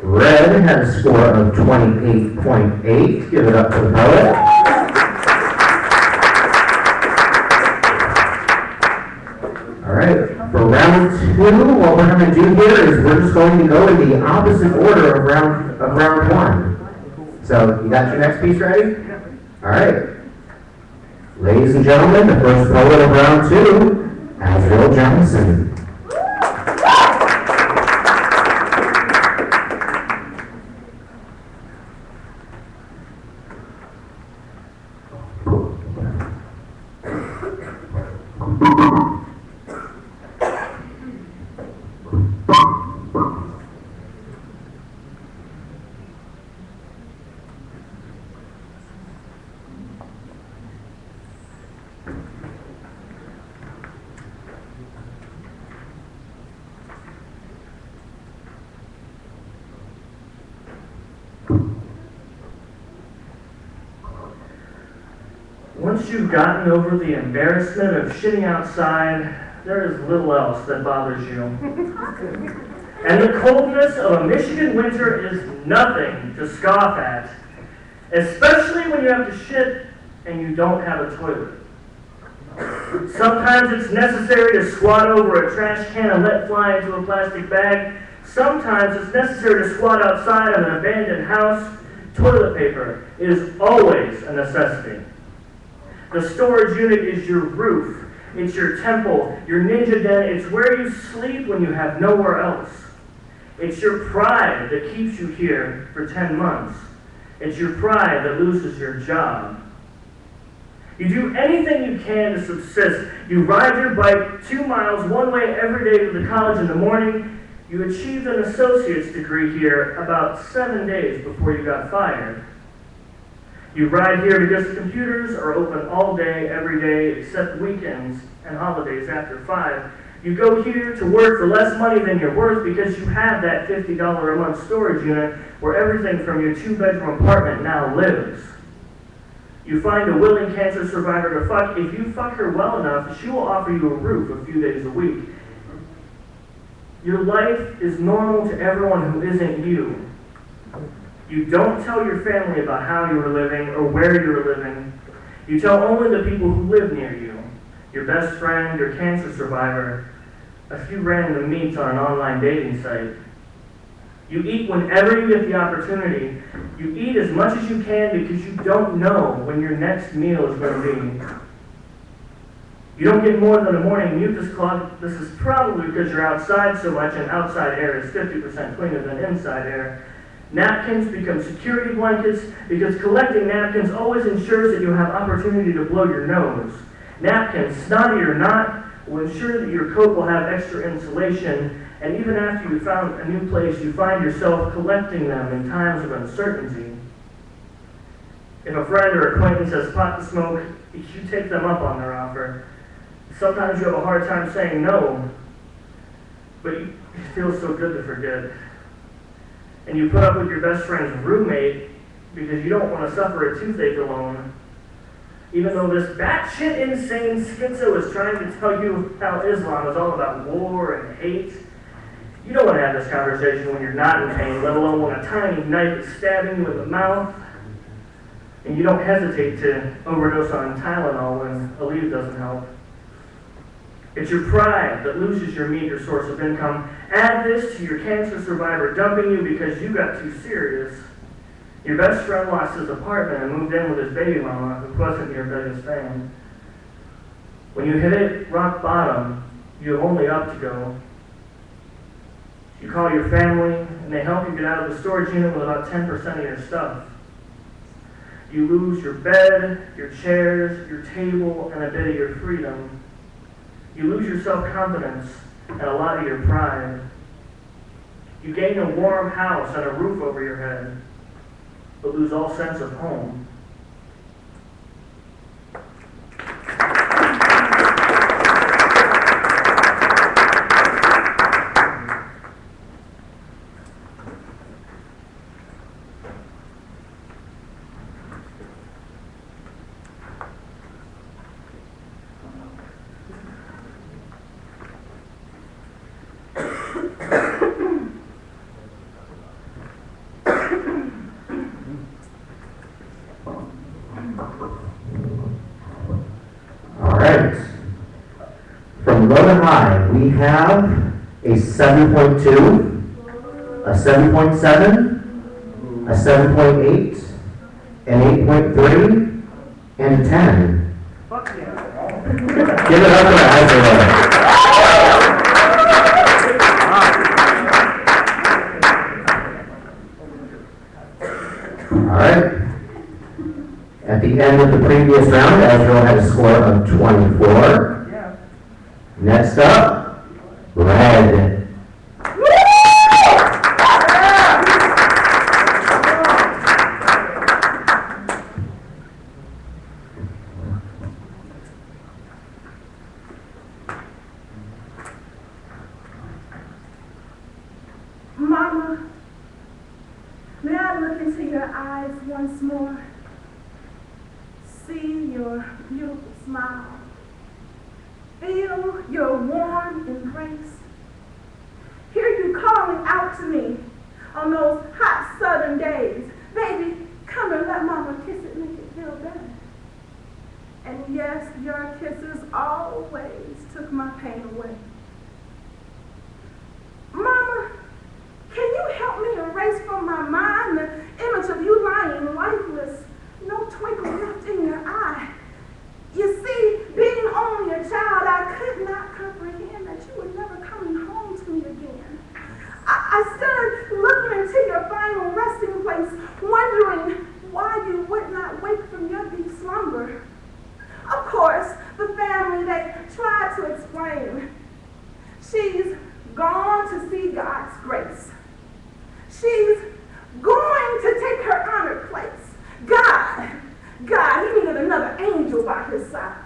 Red had a score of 28.8. Give it up to the poet. All right, for round 2, what we're going to do here is we're just going to go in the opposite order of round 1. So, you got your next piece ready? All right. Ladies and gentlemen, the first poet of round 2, Azriel Johnson. Once you've gotten over the embarrassment of shitting outside, there is little else that bothers you. And the coldness of a Michigan winter is nothing to scoff at, especially when you have to shit and you don't have a toilet. Sometimes it's necessary to squat over a trash can and let fly into a plastic bag. Sometimes it's necessary to squat outside of an abandoned house. Toilet paper is always a necessity. The storage unit is your roof. It's your temple, your ninja den. It's where you sleep when you have nowhere else. It's your pride that keeps you here for 10 months. It's your pride that loses your job. You do anything you can to subsist. You ride your bike 2 miles one way every day to the college in the morning. You achieved an associate's degree here about 7 days before you got fired. You ride here because the computers are open all day, every day, except weekends and holidays after 5. You go here to work for less money than you're worth because you have that $50 a month storage unit where everything from your 2-bedroom apartment now lives. You find a willing cancer survivor to fuck. If you fuck her well enough, she will offer you a roof a few days a week. Your life is normal to everyone who isn't you. You don't tell your family about how you were living or where you were living. You tell only the people who live near you. Your best friend, your cancer survivor, a few random meets on an online dating site. You eat whenever you get the opportunity. You eat as much as you can because you don't know when your next meal is going to be. You don't get more than a morning mucus clog. This is probably because you're outside so much and outside air is 50% cleaner than inside air. Napkins become security blankets because collecting napkins always ensures that you have opportunity to blow your nose. Napkins, snotty or not, will ensure that your coat will have extra insulation, and even after you found a new place, you find yourself collecting them in times of uncertainty. If a friend or acquaintance has pot to smoke, you take them up on their offer. Sometimes you have a hard time saying no, but it feels so good to forget. And you put up with your best friend's roommate because you don't want to suffer a toothache alone. Even though this batshit insane schizo is trying to tell you how Islam is all about war and hate, you don't want to have this conversation when you're not in pain, let alone when a tiny knife is stabbing you in the mouth. And you don't hesitate to overdose on Tylenol when Aleve doesn't help. It's your pride that loses your meager source of income. Add this to your cancer survivor dumping you because you got too serious. Your best friend lost his apartment and moved in with his baby mama, who wasn't your biggest fan. When you hit rock bottom, you have only up to go. You call your family, and they help you get out of the storage unit with about 10% of your stuff. You lose your bed, your chairs, your table, and a bit of your freedom. You lose your self-confidence and a lot of your pride. You gain a warm house and a roof over your head, but lose all sense of home. From low to high, we have a 7.2, a 7.7, a 7.8, an 8.3, and a 10. Fuck yeah. Give it up for Isaiah. All right. At the end of the previous round, Ezra had a score of 24. Next up, red. Mama, may I look into your eyes once more? see your beautiful smile, feel your warm embrace, hear you calling out to me on those hot southern days, baby, come and let mama kiss it, make it feel better. And yes, your kisses always took my pain away. Mama, can you help me erase from my mind the image of you lying lifeless, no twinkle left in your eye? You see, being only a child, I could not comprehend that you were never coming home to me again. I stood looking into your final resting place, wondering why you would not wake from your deep slumber. Of course, the family, they tried to explain. She's gone to see God's grace. She's going to take her honored place. God, he needed another angel by his side.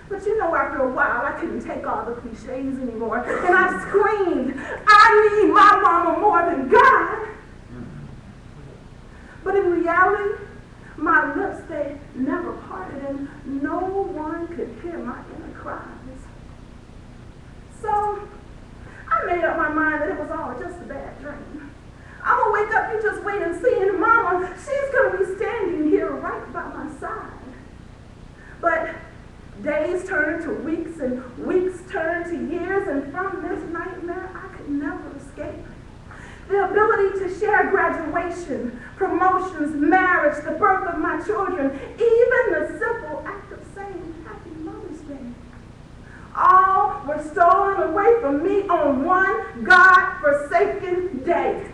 But you know, after a while, I couldn't take all the cliches anymore. And I screamed, I need my mama more than God. But in reality, my lips, they never parted, and no one could hear my inner cries. So I made up my mind that it was all just a bad dream. I'm gonna wake up, you just wait and see, and mama, she's gonna be standing here right by my side. But days turned to weeks, and weeks turned to years, and from this nightmare, I could never escape. The ability to share graduation, promotions, marriage, the birth of my children, even the simple act of saying Happy Mother's Day. All were stolen away from me on one God-forsaken day.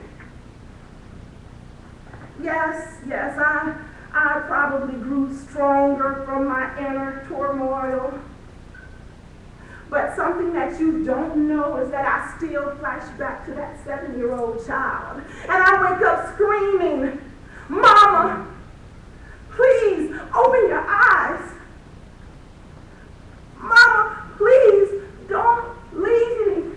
Yes, I probably grew stronger from my inner turmoil. But something that you don't know is that I still flash back to that 7-year-old child. And I wake up screaming, Mama, please open your eyes. Mama, please don't leave me.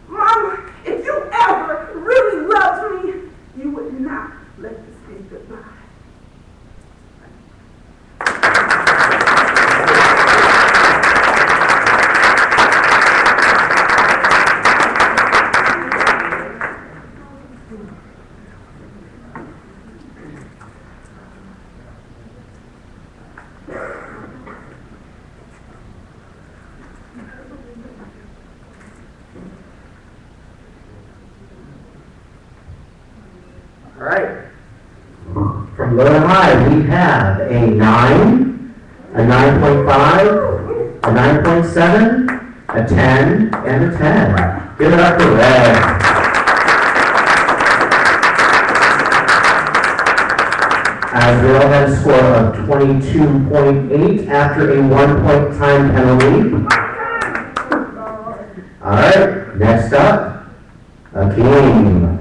Mama, if you ever really loved me, you would not let this be goodbye. All right. From low to high, we have a 9, a 9.5, a 9.7, a 10, and a 10. Give it up for Red. As we all had a score of 22.8 after a 1-point time penalty. All right, next up, Akeem.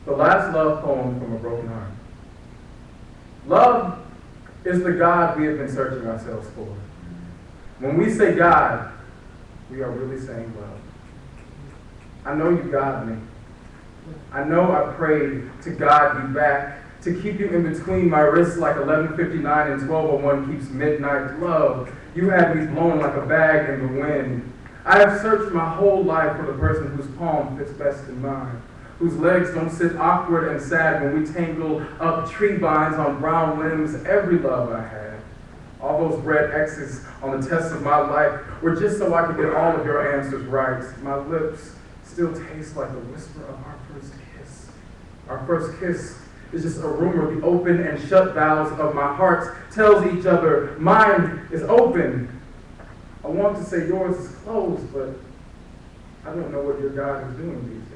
The last love poem from a broken heart. Love is the God we have been searching ourselves for. When we say God, we are really saying love. I know you got me. I know I prayed to God you back, to keep you in between my wrists like 11:59 and 12:01 keeps midnight. Love, you had me blown like a bag in the wind. I have searched my whole life for the person whose palm fits best in mine, whose legs don't sit awkward and sad when we tangle up tree vines on brown limbs. Every love I had, all those red X's on the test of my life, were just so I could get all of your answers right. My lips still taste like the whisper of our first kiss. Our first kiss is just a rumor. The open and shut valves of my heart tells each other, mine is open. I want to say yours is closed, but I don't know what your God is doing these days.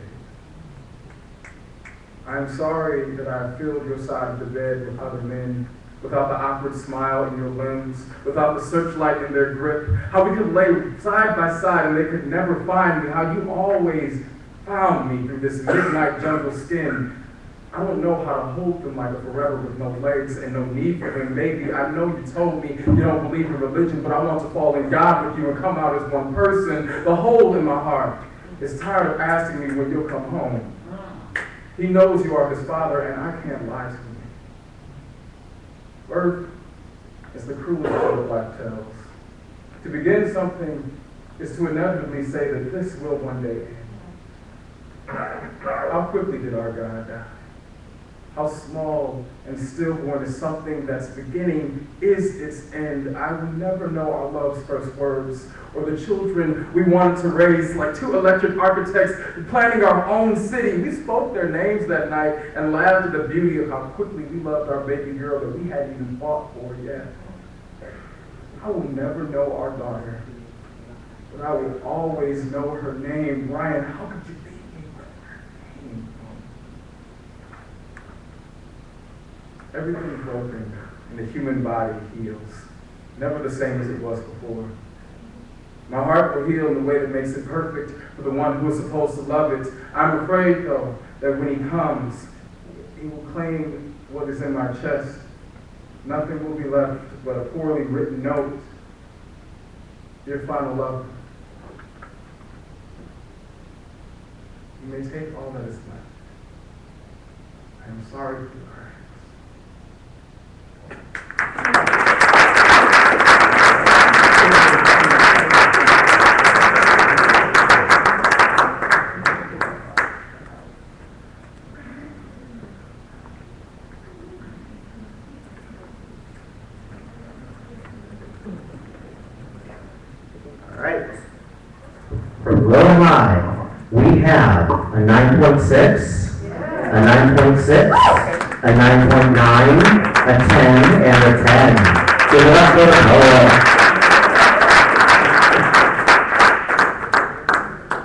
I am sorry that I filled your side of the bed with other men. without the awkward smile in your limbs, without the searchlight in their grip, how we could lay side by side and they could never find me, how you always found me through this midnight jungle skin. I don't know how to hold them like a forever with no legs and no need for them. Maybe I know you told me you don't believe in religion, but I want to fall in God with you and come out as one person. The hole in my heart is tired of asking me when you'll come home. He knows you are his father, and I can't lie to him. Birth is the cruelest of life tells. To begin something is to inevitably say that this will one day end. How quickly did our God die? How small and stillborn is something that's beginning is its end. I will never know our love's first words or the children we wanted to raise like two electric architects planning our own city. We spoke their names that night and laughed at the beauty of how quickly we loved our baby girl that we hadn't even fought for yet. I will never know our daughter, but I will always know her name. Ryan, how could you leave me with her name? Everything broken in the human body heals, never the same as it was before. My heart will heal in the way that makes it perfect for the one who is supposed to love it. I'm afraid, though, that when he comes, he will claim what is in my chest. Nothing will be left but a poorly written note. Dear final lover, you may take all that is left. I am sorry for your hurt. All right. From low to high, we have a 9.6, a 9.6, a 9.9, a 10, and a 10. Give it up for the poet.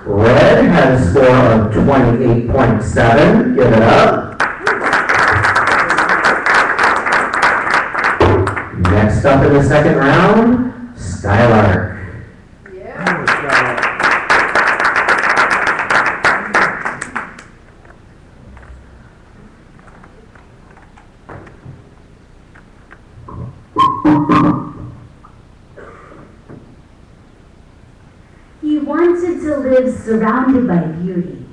Red had a score of 28.7. Give it up. Next up in the second round, Skylark. He wanted to live surrounded by beauty.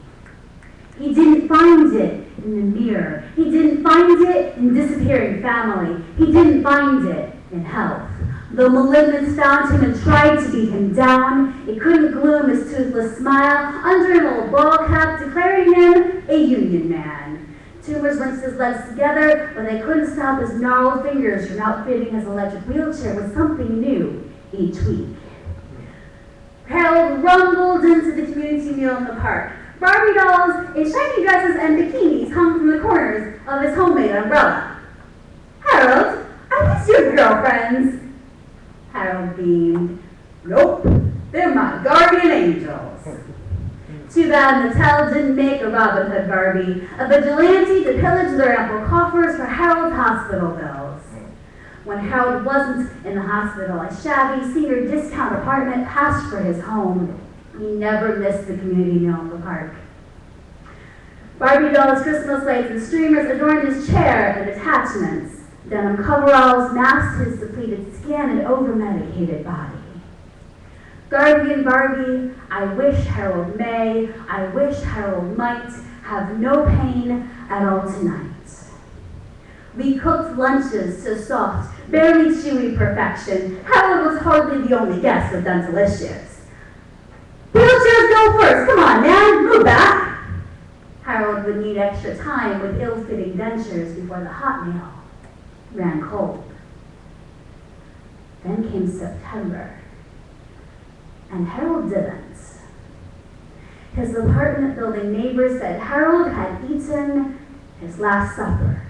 He didn't find it in the mirror. He didn't find it in disappearing family. He didn't find it in health. Though malignance found him and tried to beat him down, it couldn't gloom his toothless smile under an old ball cap, declaring him a union man. Tumors wrenched his legs together, but they couldn't stop his gnarled fingers from outfitting his electric wheelchair with something new each week. Harold rumbled into the community meal in the park. Barbie dolls in shiny dresses and bikinis hung from the corners of his homemade umbrella. Harold, are these your girlfriends? Harold beamed. Nope, they're my guardian angels. Too bad Mattel didn't make a Robin Hood Barbie, a vigilante to pillage their ample coffers for Harold's hospital bills. When Harold wasn't in the hospital, a shabby senior discount apartment passed for his home. He never missed the community meal in the park. Barbie dolls, Christmas lights, and streamers adorned his chair and attachments. Denim coveralls masked his depleted skin and over-medicated body. Guardian Barbie, I wish Harold may, I wish Harold might have no pain at all tonight. We cooked lunches to soft, barely chewy perfection. Harold was hardly the only guest with dental issues. Wheelchairs go first, come on man, move back. Harold would need extra time with ill-fitting dentures before the hot meal ran cold. Then came September, and Harold didn't. His apartment building neighbors said Harold had eaten his last supper.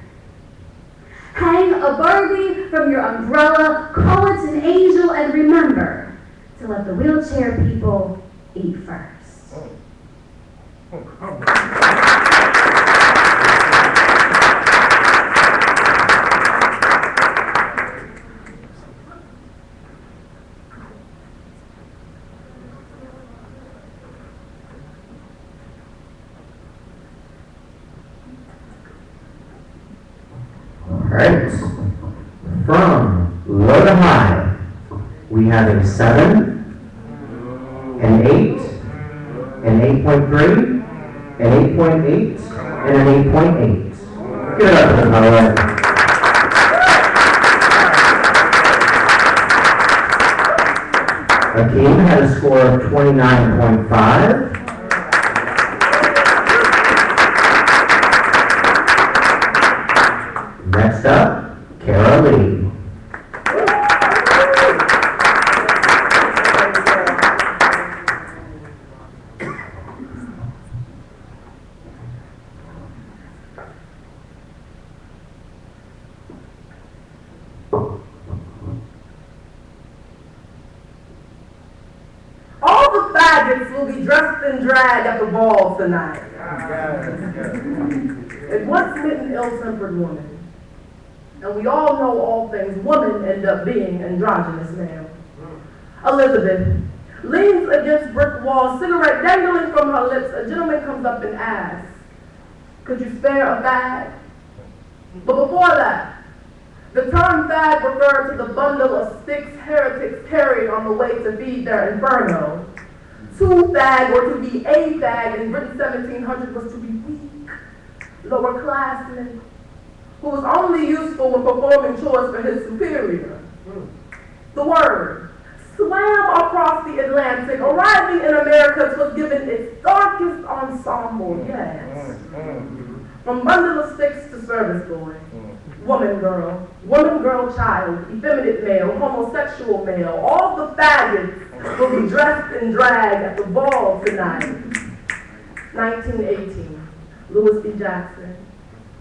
Hang a Barbie from your umbrella, call it an angel, and remember to let the wheelchair people eat first. From low to high, we have a 7, an 8, an 8.3, an 8.8, and an 8.8. Give it up for them, by the way. Akeem had a score of 29.5. Next up, Kara Lee. All the faggots will be dressed in drag at the ball tonight. It once meant an ill-tempered woman. And we all know all things women end up being androgynous now. Elizabeth leans against brick wall, cigarette dangling from her lips. A gentleman comes up and asks, "Could you spare a fag?" But before that, the term fag referred to the bundle of sticks heretics carried on the way to feed their inferno. To fag, or to be a fag in Britain 1700 was to be weak, lower classmen, who was only useful when performing chores for his superior. The word swam across the Atlantic, arriving in America, was given its darkest ensemble yet. From bundle of sticks to service boy, woman girl child, effeminate male, homosexual male, all the faggots will be dressed in drag at the ball tonight. 1918, Louis B. Jackson.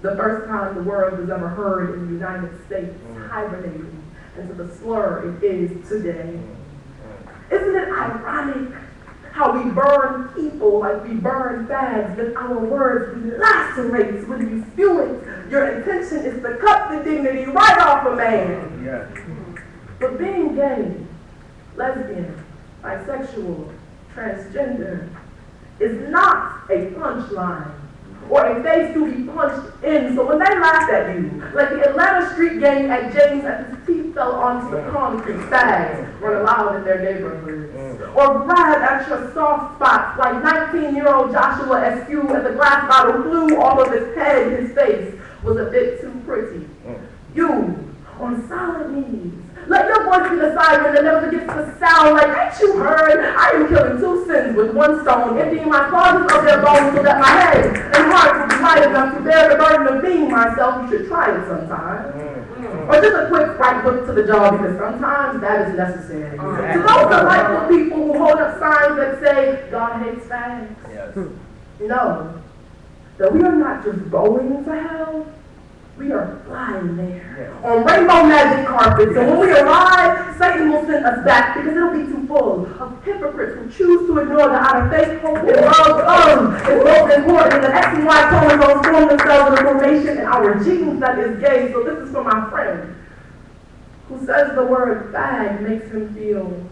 The first time the word was ever heard in the United States, hibernating into the slur it is today. Isn't it ironic how we burn people like we burn fags, that our words lacerate when you spew it? Your intention is to cut the dignity right off a man. Yes. But being gay, lesbian, bisexual, transgender is not a punchline or a face to be punched in. So when they laughed at you, like the Atlanta street gang at James as his teeth fell onto the concrete, fags run loud in their neighborhoods. Or grab at your soft spots like 19-year-old Joshua Eskew as a glass bottle flew off of his head. His face was a bit too pretty. You, on solid knees, let your voice be the siren that never forgets to sound like, ain't you heard? I am killing 2 sins with 1 stone, emptying my closets of their bones so that my head and heart will be light enough to bear the burden of being myself. You should try it sometime. Or just a quick right hook to the jaw, because sometimes that is necessary. To those delightful people who hold up signs that say, God hates fags. Yes. Know that we are not just going to hell, we are flying there on rainbow magic carpets. And when we arrive, Satan will send us back because it'll be too full of hypocrites who choose to ignore the out of faith, hope, and love is most important. The X and Y chromosomes form themselves in a formation in our genes that is gay. So this is for my friend who says the word fag makes him feel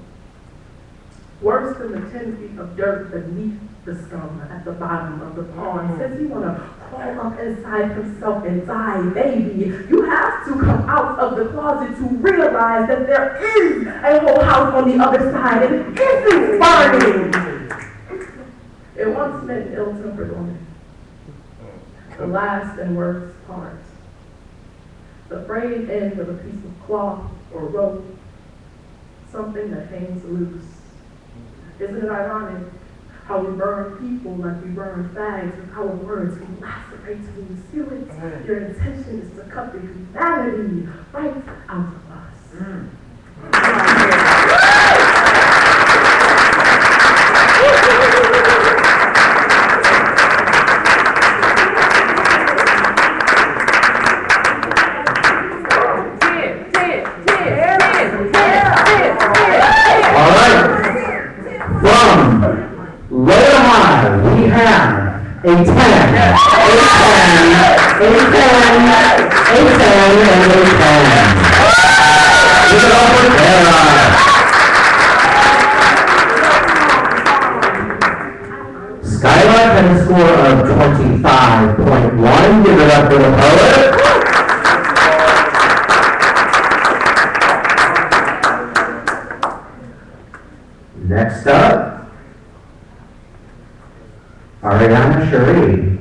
worse than the 10 feet of dirt beneath the scum at the bottom of the pond. Says he want to crawl up inside himself and die. Baby, you have to come out of the closet to realize that there is a whole house on the other side and it isn't burning. It once meant ill-tempered woman. The last and worst part. The frayed end of a piece of cloth or rope. Something that hangs loose. Isn't it ironic how we burn people like we burn fags with our words? We lacerate when you feel it. Your intention is to cut the humanity right out of us. All right. From low to high, we have a 10, a 10, a 10, a 10, and a 10. Give it up for Kara. Skylark had a score of 25.1. Give it up for the poet. Next up, Ariana Cherie.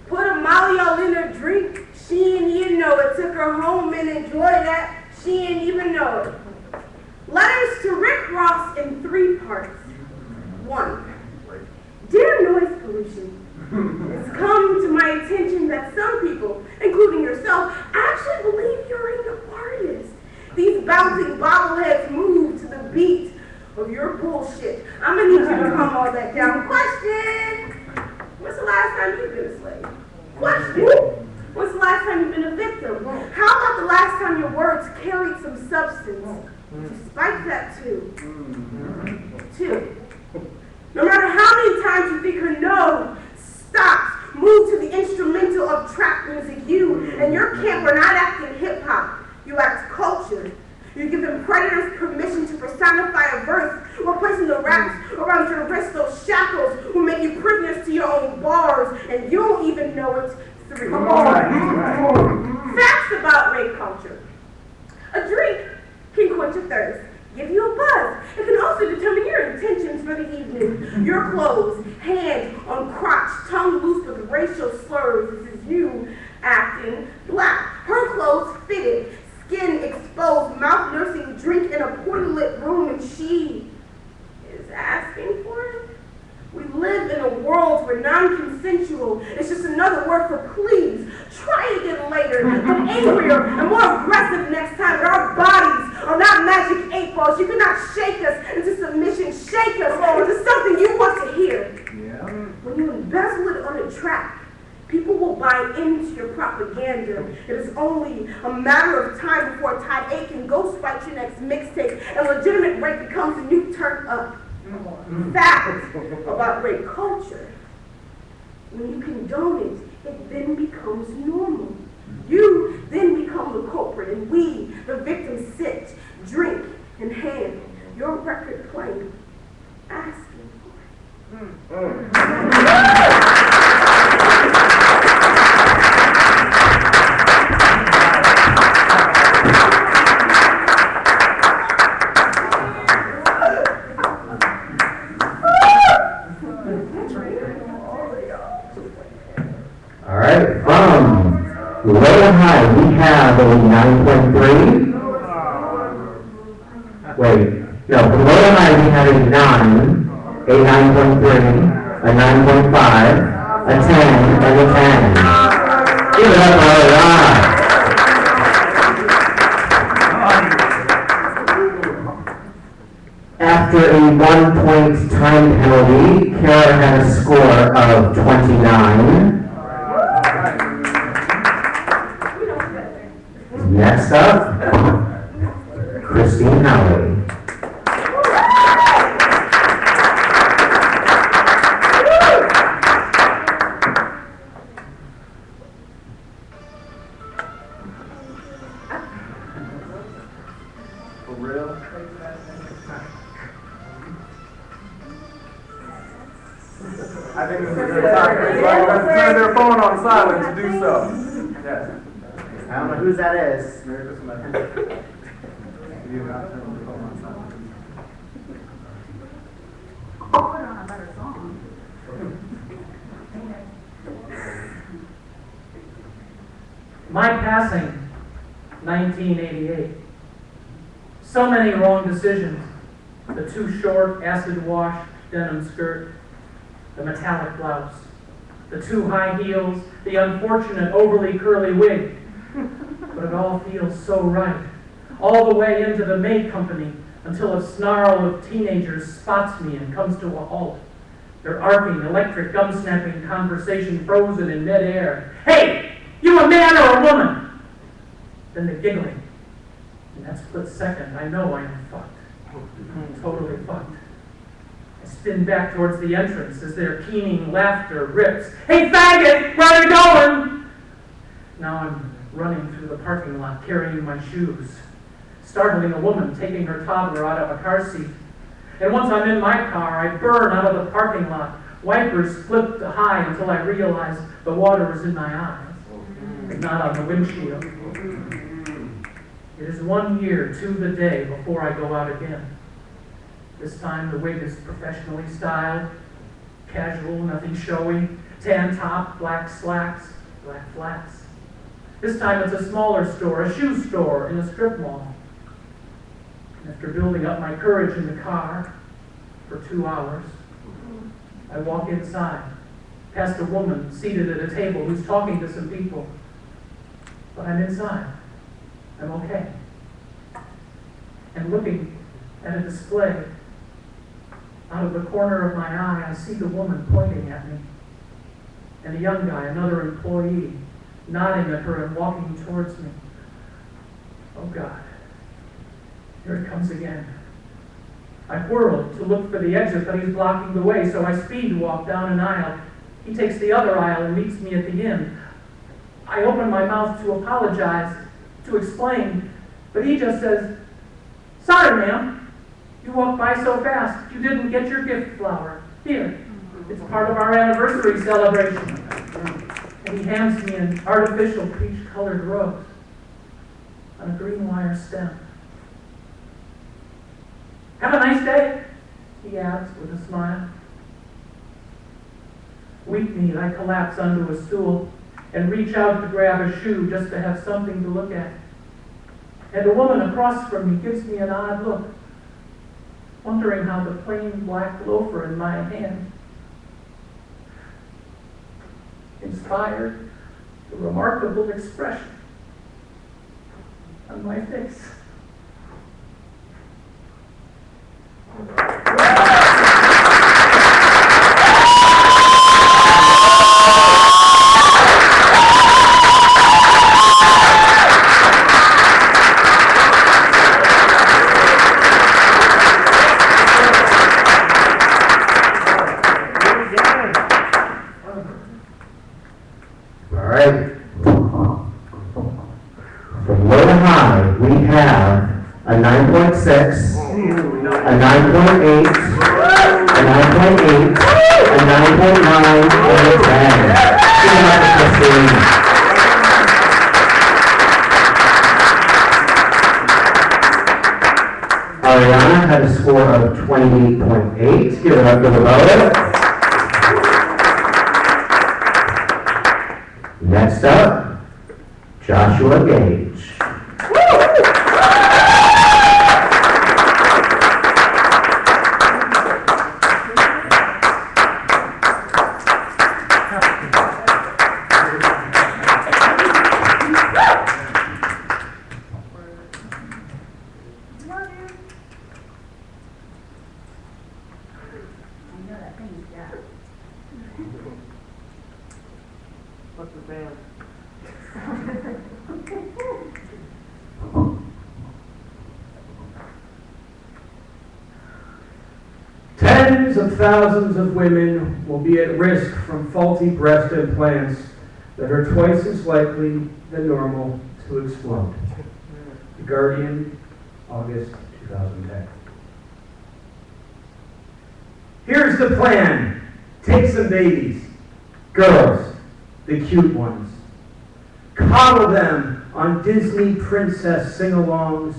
Put a Molly all in her drink, she ain't even know it. Took her home and enjoyed that, she ain't even know it. Letters to Rick Ross in 3 parts. 1. Dear noise pollution, it's come to my attention that some people, including yourself, actually believe you're an artist. These bouncing bobbleheads move to the beat of your bullshit. I'm gonna need you to calm all that down. Question! When's the last time you've been a slave? Question! When's the last time you've been a victim? How about the last time your words carried some substance? Despite that, too. 2. No matter how many times you think her no stops, move to the instrumental of trap music, you and your camp are not acting hip-hop. You act culture. You're giving predators permission to personify a verse while placing the wraps around your wrist, those shackles will make you prisoners to your own bars, and you don't even know it. 3. Facts about rape culture. A drink can quench a thirst, give you a buzz. It can also determine your intentions for the evening. Your clothes, hands on crotch, tongue loose with racial slurs. This is you acting black. Her clothes fitted, skin exposed, mouth nursing drink in a poorly lit room, and she is asking for it. We live in a world where non-consensual is just another word for please. Try again later, but angrier and more aggressive next time. But our bodies are not magic 8 balls. You cannot shake us into submission, shake us into something you want to hear. When you embezzle it on a track, people will buy into your propaganda. It is only a matter of time before Tide 8 can ghostwrite your next mixtape and legitimate rape becomes a new turn up. Fact about rape culture. When you condone it, it then becomes normal. You then become the culprit, and we, the victims, sit, drink, and hand your record playing, asking for it. All right, from Lower High, we have a 9.3. Wait, no, from Lower High, we have a 9, a 9.3, a 9.5, a 10, and a 10. Give it up, Lower High. After a 1-point time penalty, Kara had a score of 29. Next up, Christine Howley. For real? I think this is a good time for everyone to turn their phone on silent to do so. Yes. I don't know whose that is. Merry Christmas. You not turn the phone on silent. Put on a better song. My passing, 1988. So many wrong decisions. The too short, acid-washed denim skirt, the metallic blouse, the too high heels, the unfortunate overly curly wig. But it all feels so right. All the way into the maid company until a snarl of teenagers spots me and comes to a halt. Their arcing, electric, gum-snapping conversation frozen in midair. Hey, you a man or a woman? Then the giggling. In that split second, I know I am fucked. Totally fucked. I spin back towards the entrance as their keening laughter rips. Hey, faggot, where are you going? Now I'm running through through the parking lot carrying my shoes, startling a woman taking her toddler out of a car seat. And once I'm in my car, I burn out of the parking lot, wipers flipped to high until I realized the water was in my eyes, and not on the windshield. It is 1 year to the day before I go out again. This time the wig is professionally styled, casual, nothing showy, tan top, black slacks, black flats. This time it's a smaller store, a shoe store in a strip mall. After building up my courage in the car for 2 hours, I walk inside, past a woman seated at a table who's talking to some people. But I'm inside. I'm okay. And looking at a display, out of the corner of my eye, I see the woman pointing at me. And a young guy, another employee, nodding at her and walking towards me. Oh God. Here it comes again. I whirl to look for the exit, but he's blocking the way, so I speed walk down an aisle. He takes the other aisle and meets me at the end. I open my mouth to apologize, to explain, but he just says, "Sorry, ma'am. You walked by so fast, you didn't get your gift flower. Here, it's part of our anniversary celebration." And he hands me an artificial peach-colored rose on a green wire stem. "Have a nice day," he adds with a smile. Weak-kneed, I collapse onto a stool and reach out to grab a shoe just to have something to look at. And a woman across from me gives me an odd look, wondering how the plain black loafer in my hand inspired the remarkable expression on my face. A 9.6, a 9.8, a 9.8, a 9.9, and a 10. Give it up for Christine. Ariana had a score of 28.8. Give it up for the vote. Next up, Joshua Gage. What's the band? Tens of thousands of women will be at risk from faulty breast implants that are twice as likely than normal to explode. The Guardian, August 2010. Here's the plan. Take some babies, girls, the cute ones. Coddle them on Disney princess sing-alongs.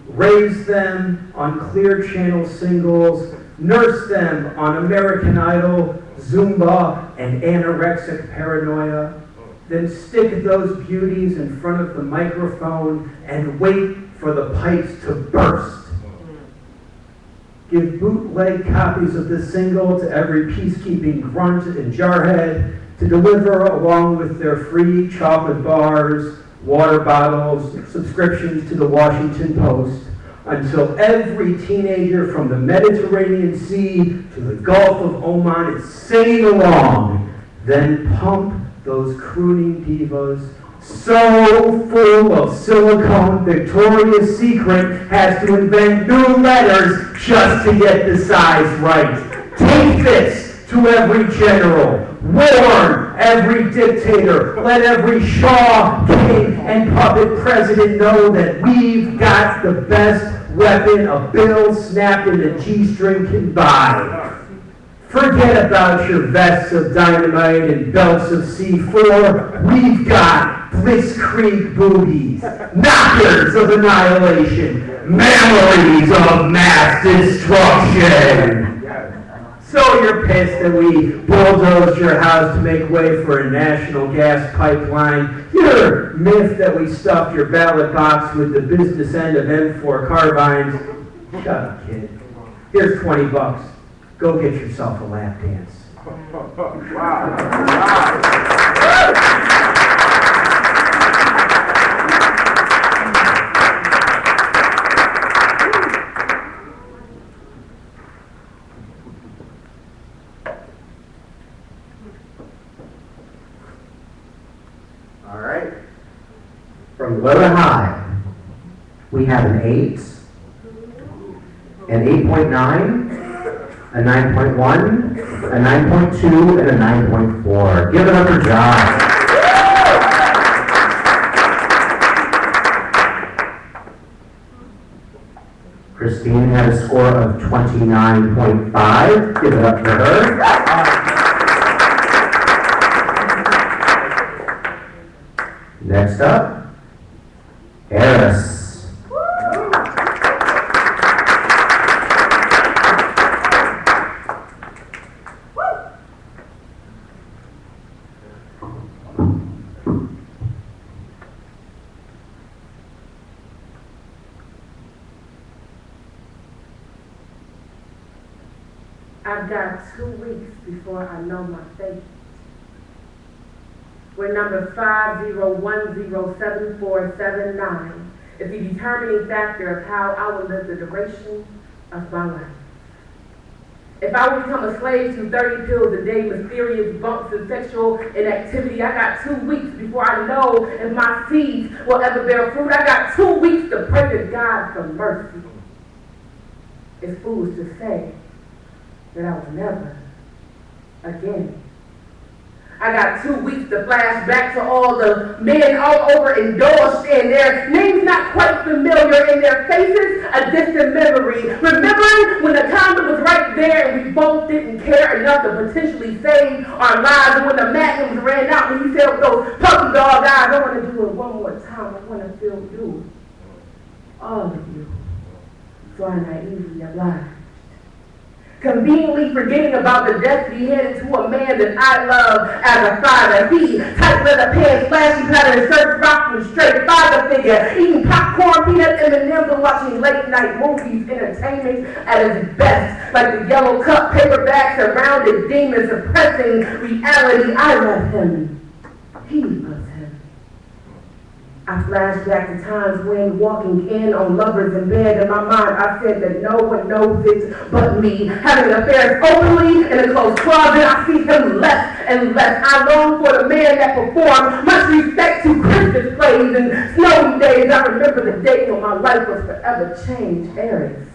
Raise them on Clear Channel singles. Nurse them on American Idol, Zumba, and anorexic paranoia. Then stick those beauties in front of the microphone and wait for the pipes to burst. Give bootleg copies of this single to every peacekeeping grunt and jarhead to deliver along with their free chocolate bars, water bottles, subscriptions to the Washington Post, until every teenager from the Mediterranean Sea to the Gulf of Oman is singing along. Then pump those crooning divas so full of silicone, Victoria's Secret has to invent new letters just to get the size right. Take this to every general. Warn every dictator, let every Shaw, king, and puppet president know that we've got the best weapon a bill snapped in a G-string can buy. Forget about your vests of dynamite and belts of C4. We've got blitzkrieg booties, knockers of annihilation, memories of mass destruction. So you're pissed that we bulldozed your house to make way for a national gas pipeline. You're miffed that we stuffed your ballot box with the business end of M4 carbines. Shut up, kid. Here's $20. Go get yourself a lap dance. All right. From low to high, we have an 8, an 8.9, a 9.1, a 9.2, and a 9.4. Give it up for Josh. Christine had a score of 29.5. Give it up for her. Next up, Eris. I've got 2 weeks before I know my fate. Where number 50107479 is the determining factor of how I will live the duration of my life. If I will become a slave to 30 pills a day, mysterious bumps, and sexual inactivity, I got 2 weeks before I know if my seeds will ever bear fruit. I got 2 weeks to pray to God for mercy. It's foolish to say that I will never again. I got 2 weeks to flash back to all the men all over indulged in their names not quite familiar, in their faces a distant memory. Remembering when the condom was right there and we both didn't care enough to potentially save our lives, and when the magnums ran out, when you said with those puppy dog eyes, I want to do it one more time. I want to feel you, all of you. So I naively obliged. Conveniently forgetting about the destiny handed to a man that I love as a father. He, tight leather pants, flashy pattern shirts, rocking straight father figure, eating popcorn, peanut M&Ms, and watching late night movies, entertainment at its best, like the yellow cup paperbacks, surrounded demons, suppressing reality. I love him. He loves him. I flash back to times when walking in on lovers in bed. In my mind, I said that no one knows it but me. Having affairs openly in a closed closet, I see him less and less. I long for the man that performed much respect to Christmas plays and snowy days. I remember the day when my life was forever changed. Eris,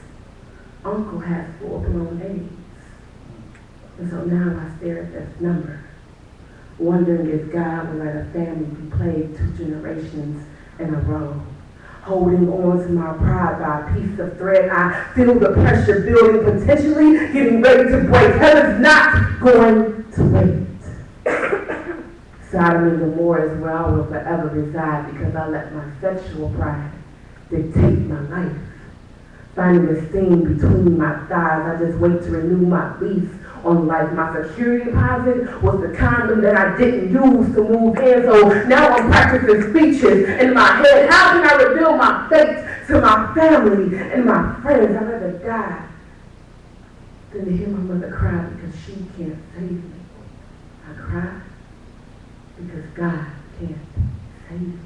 Uncle has full-blown AIDS. And so now I stare at this number, wondering if God will let a family be plagued 2 generations in a row. Holding on to my pride by a piece of thread, I feel the pressure building, potentially getting ready to break. Heaven's not going to wait. Sodom and Gomorrah is where I will forever reside because I let my sexual pride dictate my life. Finding the seam between my thighs, I just wait to renew my lease on life. My security deposit was the condom that I didn't use to move in, so now I'm practicing speeches in my head. How can I reveal my fate to my family and my friends? I'd rather die than to hear my mother cry because she can't save me. I cry because God can't save me.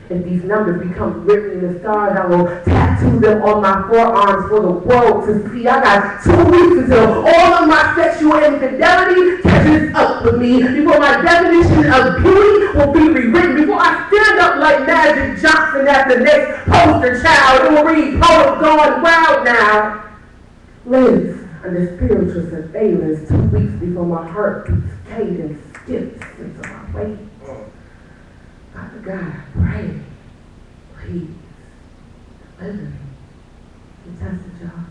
If these numbers become written in the stars, I will tattoo them on my forearms for the world to see. I got 2 weeks until all of my sexual infidelity catches up with me, before my definition of beauty will be rewritten, before I stand up like Magic Johnson at the next poster child and will read Poets Gone Wild Now. Lives under spiritual surveillance 2 weeks before my heart beats cadence This is on my plate. Father God, I pray, please, deliver me. Get tested, y'all.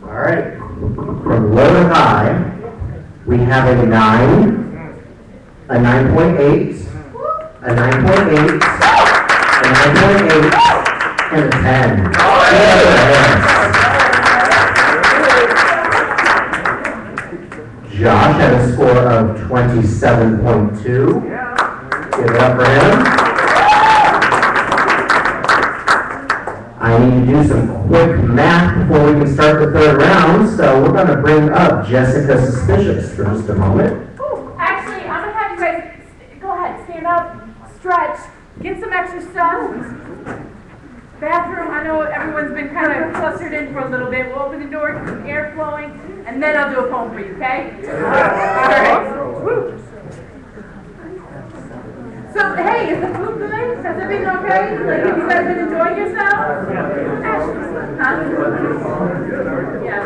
All right. From low to high, we have a 9, a 9.8, a 9.8, a 9.8, and a 10. Josh had a score of 27.2. Give it up for him. I need to do some quick math before we can start the third round, so we're going to bring up Jessica Suspicious for just a moment. Actually, I'm gonna have you guys go ahead, stand up, stretch, get some exercise. Bathroom, I know everyone's been kind of clustered in for a little bit. We'll open the door, get some air flowing, and then I'll do a poem for you, okay? All right. Woo. So, hey, is the food good? Has it been okay? Like, have you guys been enjoying yourselves? Huh? Yeah,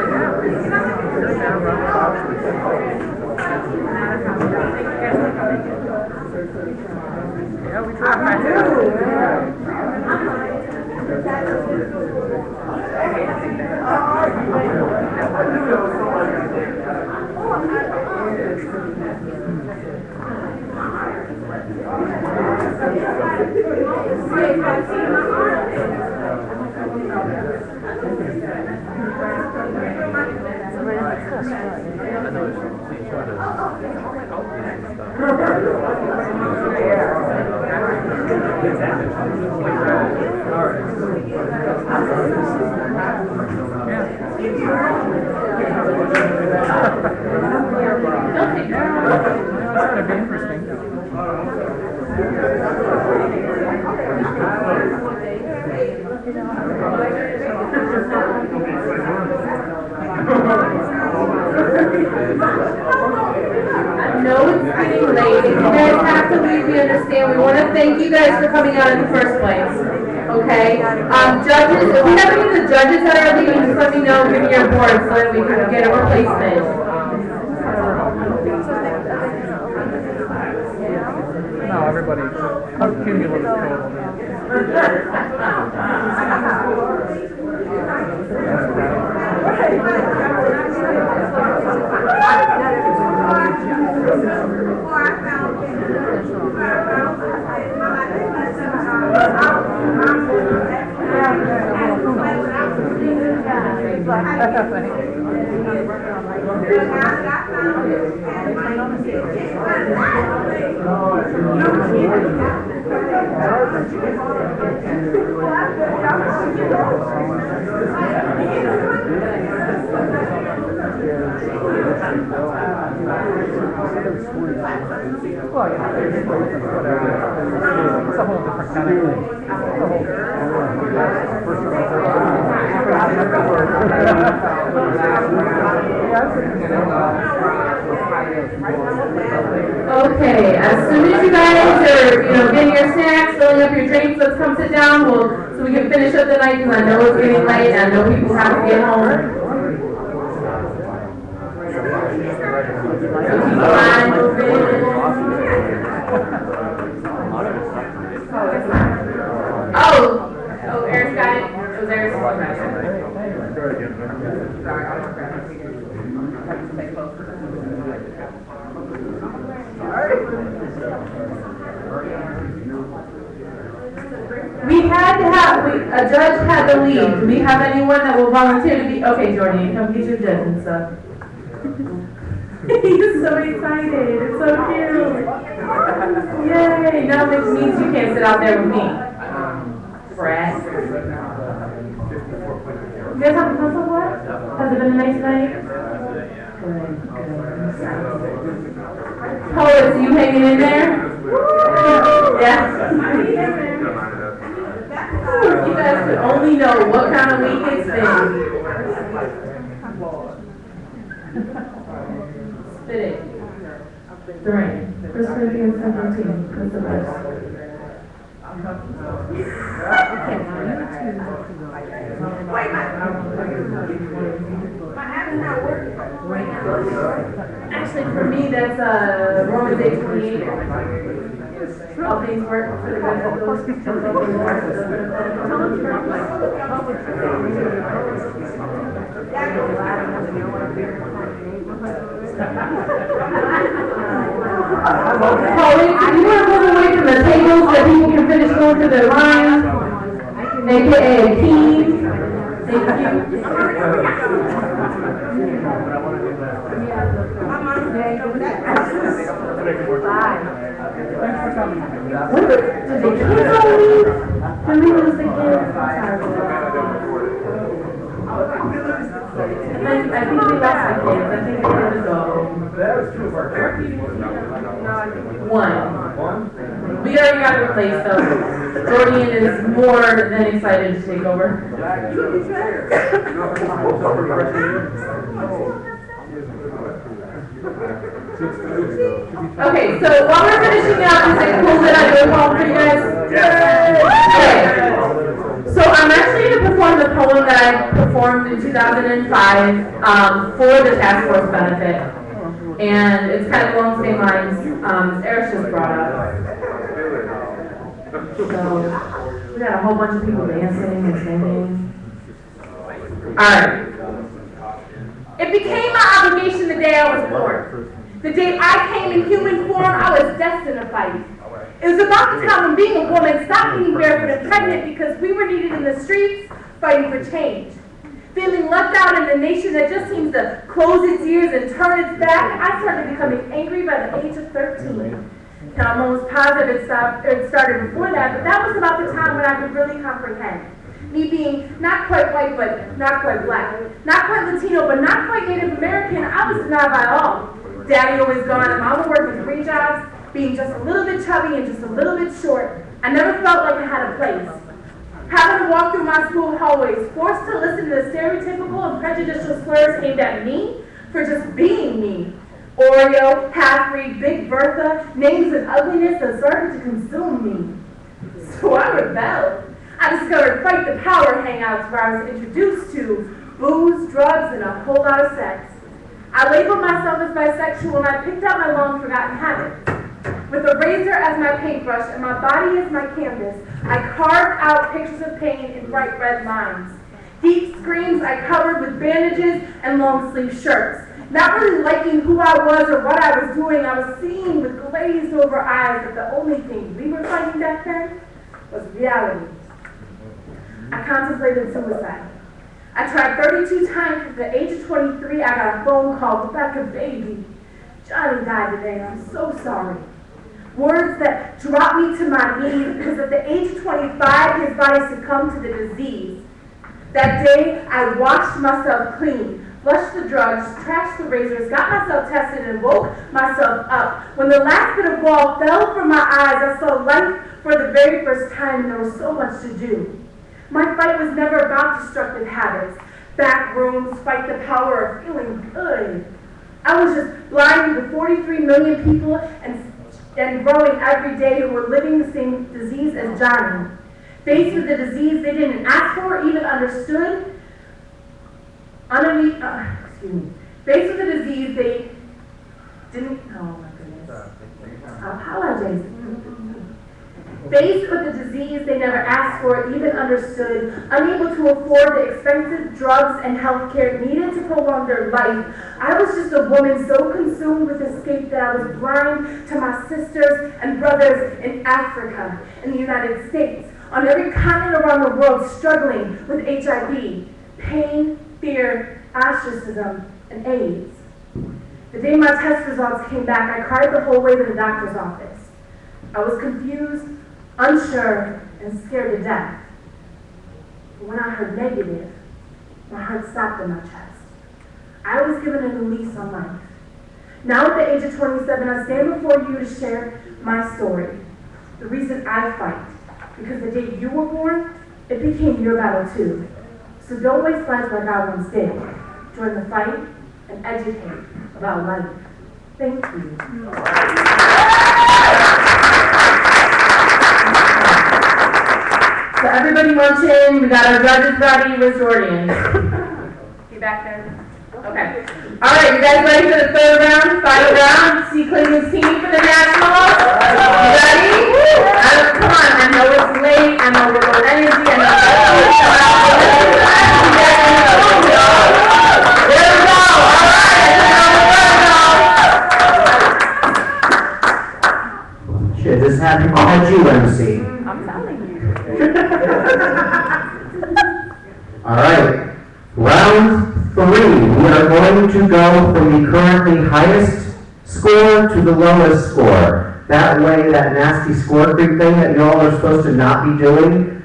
we understand. We want to thank you guys for coming out in the first place. Okay? Judges, if we have any of the judges that are leaving, just let me know, give me your board so that we can get a replacement. No, everybody, cumulative total. Well, yeah, it's a whole different kind of thing. Okay, as soon as you guys are, getting your snacks, filling up your drinks, let's come sit down, so we can finish up the night, because I know it's getting late, and I know people have to get home. Oh, Eric's got it. It was Eric's. We had to have, a judge had to leave. Do we have anyone that will volunteer to be, okay, Jordan, come get your judge and stuff. He's so excited. It's so cute. Yay. Now it means you can't sit out there with me. Brat. You guys have a pencil for it? Has it been a nice night? Good. Poets, you hanging in there? Yeah. You guys could only know what kind of week it's been. Spit it. 3. 1 Corinthians 17, what's the verse? Actually, for me, that's Romans 8:28. All things work for the good of those who love the Pauline, can you want to move away from the tables so people can finish going through their lines? AKA keys. Thank you. What? Did the kids all leave? Did we lose the kids? I think we lost the kids. I think we're going to go. That was true of our turkey. 1. We already got it replaced, so Jordan is more than excited to take over. Okay, so while we're finishing up, is it cool that I do a poem for you guys? Okay. So I'm actually going to perform the poem that I performed in 2005 for the task force benefit. And it's kind of along the same lines Eric just brought up. So we got a whole bunch of people dancing and singing. Alright. It became my obligation the day I was born. The day I came in human form, I was destined to fight. It was about the time when being a woman stopped being barefoot and pregnant because we were needed in the streets fighting for change. Feeling left out in a nation that just seems to close its ears and turn its back, I started becoming angry by the age of 13. Now, I'm almost positive it started before that, but that was about the time when I could really comprehend. Me being not quite white, but not quite black. Not quite Latino, but not quite Native American, I was denied by all. Daddy always gone, and Mama working 3 jobs, being just a little bit chubby and just a little bit short. I never felt like I had a place. Having to walk through my school hallways, forced to listen to the stereotypical and prejudicial slurs aimed at me for just being me. Oreo, half-breed, Big Bertha, names and ugliness that started to consume me. So I rebelled. I discovered Fight the Power hangouts where I was introduced to booze, drugs, and a whole lot of sex. I labeled myself as bisexual and I picked out my long-forgotten habits. With a razor as my paintbrush and my body as my canvas, I carved out pictures of pain in bright red lines. Deep screams I covered with bandages and long-sleeve shirts. Not really liking who I was or what I was doing, I was seeing with glazed over eyes that the only thing we were fighting back then was reality. I contemplated suicide. I tried 32 times. At the age of 23, I got a phone call, Rebecca, baby. Johnny died today, and I'm so sorry. Words that dropped me to my knees because at the age of 25, his body succumbed to the disease. That day, I washed myself clean, flushed the drugs, trashed the razors, got myself tested, and woke myself up. When the last bit of wall fell from my eyes, I saw life for the very first time, and there was so much to do. My fight was never about destructive habits, back rooms, fight the power, or feeling good. I was just blind to the 43 million people and growing every day who were living the same disease as Johnny. Faced with the disease they didn't ask for or even understood. Faced with the disease they didn't, oh my goodness. I apologize. Faced with the disease they never asked for or even understood, unable to afford the expensive drugs and health care needed to prolong their life, I was just a woman so consumed with escape that I was blind to my sisters and brothers in Africa, in the United States, on every continent around the world struggling with HIV, pain, fear, ostracism, and AIDS. The day my test results came back, I cried the whole way to the doctor's office. I was confused, unsure, and scared to death. But when I heard negative, my heart stopped in my chest. I was given a new lease on life. Now at the age of 27, I stand before you to share my story. The reason I fight. Because the day you were born, it became your battle too. So don't waste life like I once did. Join the fight and educate about life. Thank you. So everybody munching, we got our judges ready, where's Jordan? You back there? Okay. All right, you guys ready for the third round, final round? See Cleveland's team for the Nationals? You ready? Come on, I know it's late, I know we're low energy, I know There we go, all right, Shit, this happened at UMC. I'm telling you. All right, round 3. We are going to go from the currently highest score to the lowest score. That way, that nasty score creep thing that y'all are supposed to not be doing,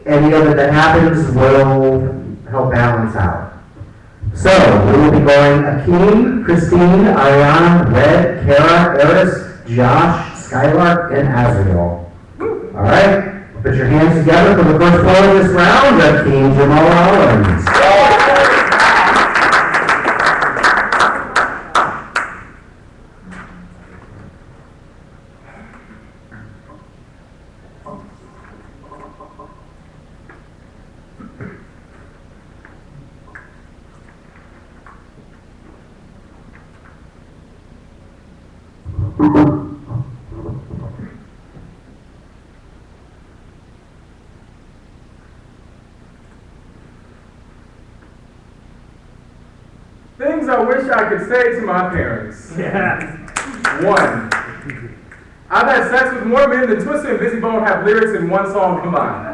any of it that happens will help balance out. So, we will be going Akeem, Christine, Ariana, Red, Kara, Eris, Josh, Skylark, and Azriel. All right, put your hands together for the first part of this round, Akeem Jamal Owens. Things I wish I could say to my parents. Yeah. 1. I've had sex with more men than Twister and Busy Bone have lyrics in one song combined.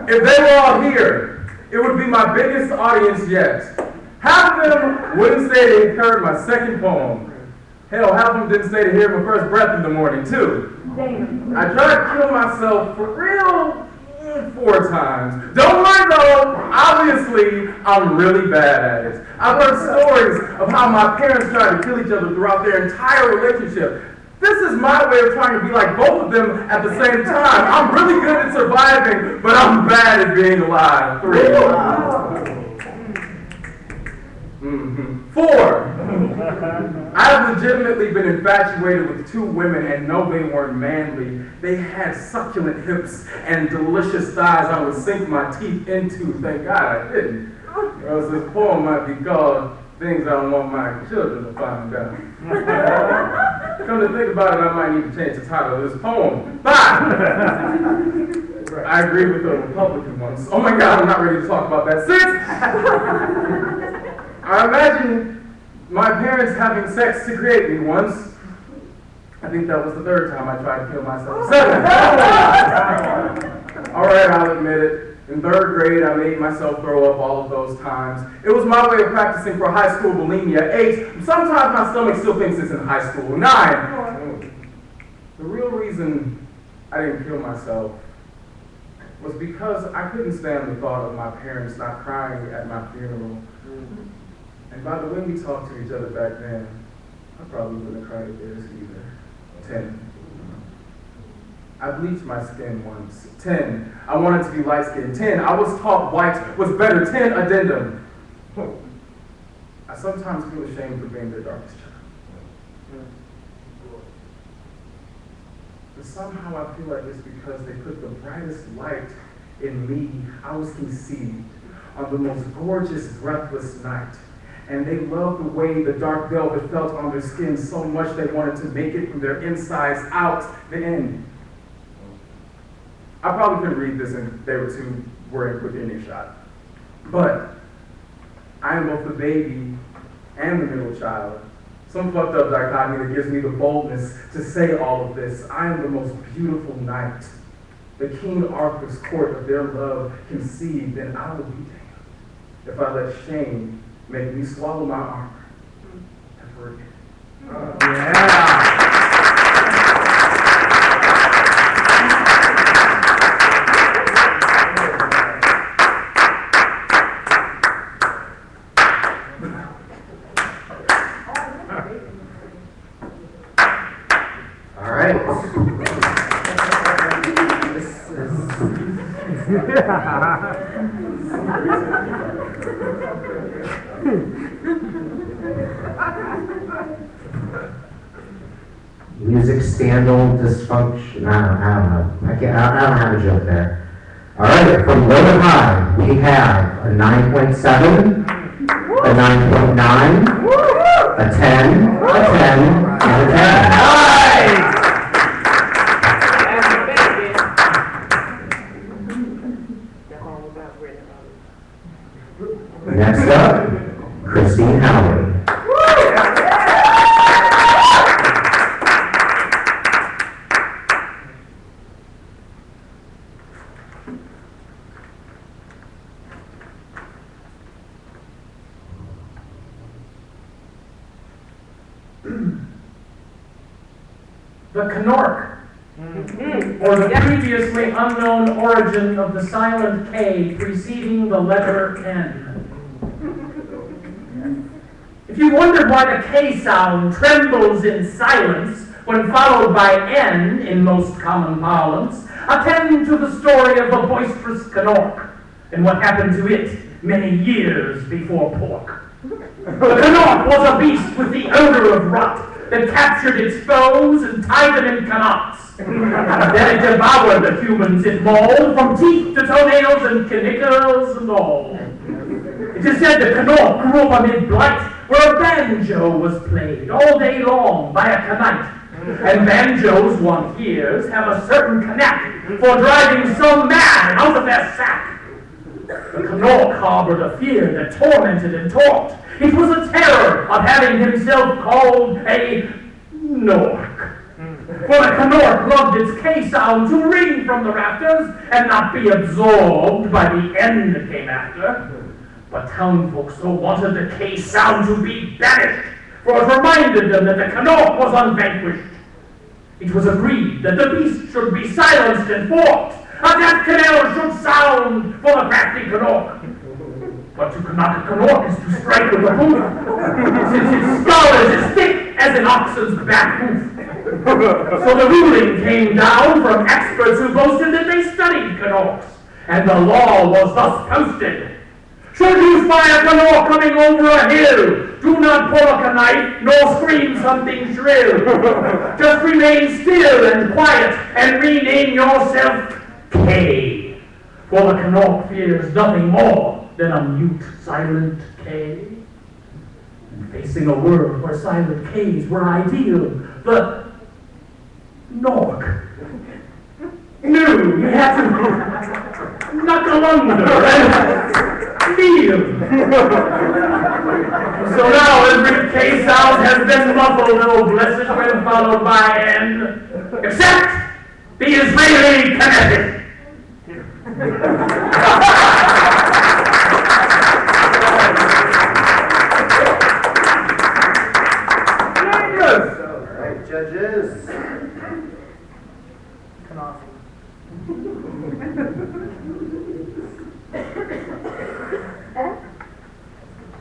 If they were all here, it would be my biggest audience yet. Half of them wouldn't say they heard my second poem. Hell, half of them didn't stay to hear my first breath in the morning, too. Damn. I tried to kill myself for real 4 times. Don't worry though, obviously, I'm really bad at it. I've heard stories of how my parents tried to kill each other throughout their entire relationship. This is my way of trying to be like both of them at the same time. I'm really good at surviving, but I'm bad at being alive. 3. 4. I've legitimately been infatuated with 2 women and no, they weren't manly. They had succulent hips and delicious thighs I would sink my teeth into. Thank God I didn't. Or else this poem might be called Things I Don't Want My Children to Find Out. Come to think about it, I might need to change the title of this poem. 5. I agree with the Republican ones. Oh my God, I'm not ready to talk about that. 6. I imagine my parents having sex to create me once. I think that was the 3rd time I tried to kill myself. 7. All right, I'll admit it. In 3rd grade, I made myself throw up all of those times. It was my way of practicing for high school bulimia. 8. Sometimes my stomach still thinks it's in high school. 9. The real reason I didn't kill myself was because I couldn't stand the thought of my parents not crying at my funeral. And by the way we talked to each other back then, I probably wouldn't have cried at theirs either. 10. I bleached my skin once. 10. I wanted to be light-skinned. 10. I was taught white was better. 10. Addendum. I sometimes feel ashamed for being their darkest child. But somehow I feel like it's because they put the brightest light in me. I was conceived on the most gorgeous, breathless night. And they loved the way the dark velvet felt on their skin so much they wanted to make it from their insides out the end. I probably couldn't read this and they were too worried within earshot. But I am both the baby and the middle child. Some fucked up dichotomy that gives me the boldness to say all of this. I am the most beautiful knight. The King Arthur's court of their love conceived, and I will be damned if I let shame make me swallow my armor ever again. Yeah. All right. Music scandal dysfunction. I don't know. I don't have a joke there. All right, from low to high, we have a 9.7, a 9.9, a 10, a 10, and a 10. Next up, Christine Howard. The Canork, or the previously unknown origin of the silent K preceding the letter N. If you wondered why the K sound trembles in silence when followed by N in most common parlance, attend to the story of the boisterous Canork and what happened to it many years before pork. The Canork was a beast with the odor of rot that captured its foes and tied them in knots. Then it devoured the humans it mauled, from teeth to toenails and caniculars and all. It is said the Canork grew up amid blight, where a banjo was played all day long by a Canite. And banjos, one hears, have a certain knack for driving some man out of their sack. The Canork harbored a fear that tormented and talked. It was a terror of having himself called a Nork. For the Canork loved its K sound to ring from the rafters and not be absorbed by the N that came after. But townfolk so wanted the K sound to be banished, for it reminded them that the Canork was unvanquished. It was agreed that the beast should be silenced and forked. A death knell should sound for the crafty Canork. But to knock a Canork is to strike with a hoof, since its skull is as thick as an oxen's back hoof. So the ruling came down from experts who boasted that they studied Canorks, and the law was thus posted. Should you spy a Canork coming over a hill, do not pull up a knife, nor scream something shrill. Just remain still and quiet, and rename yourself K. For the Canork fears nothing more than a mute, silent K. And facing a world where silent Ks were ideal, the Nork knew you had to knuckle under and kneel. So now every K sound has been muffled, oh blessed, when followed by N, except the Israeli Knesset. All right, judges.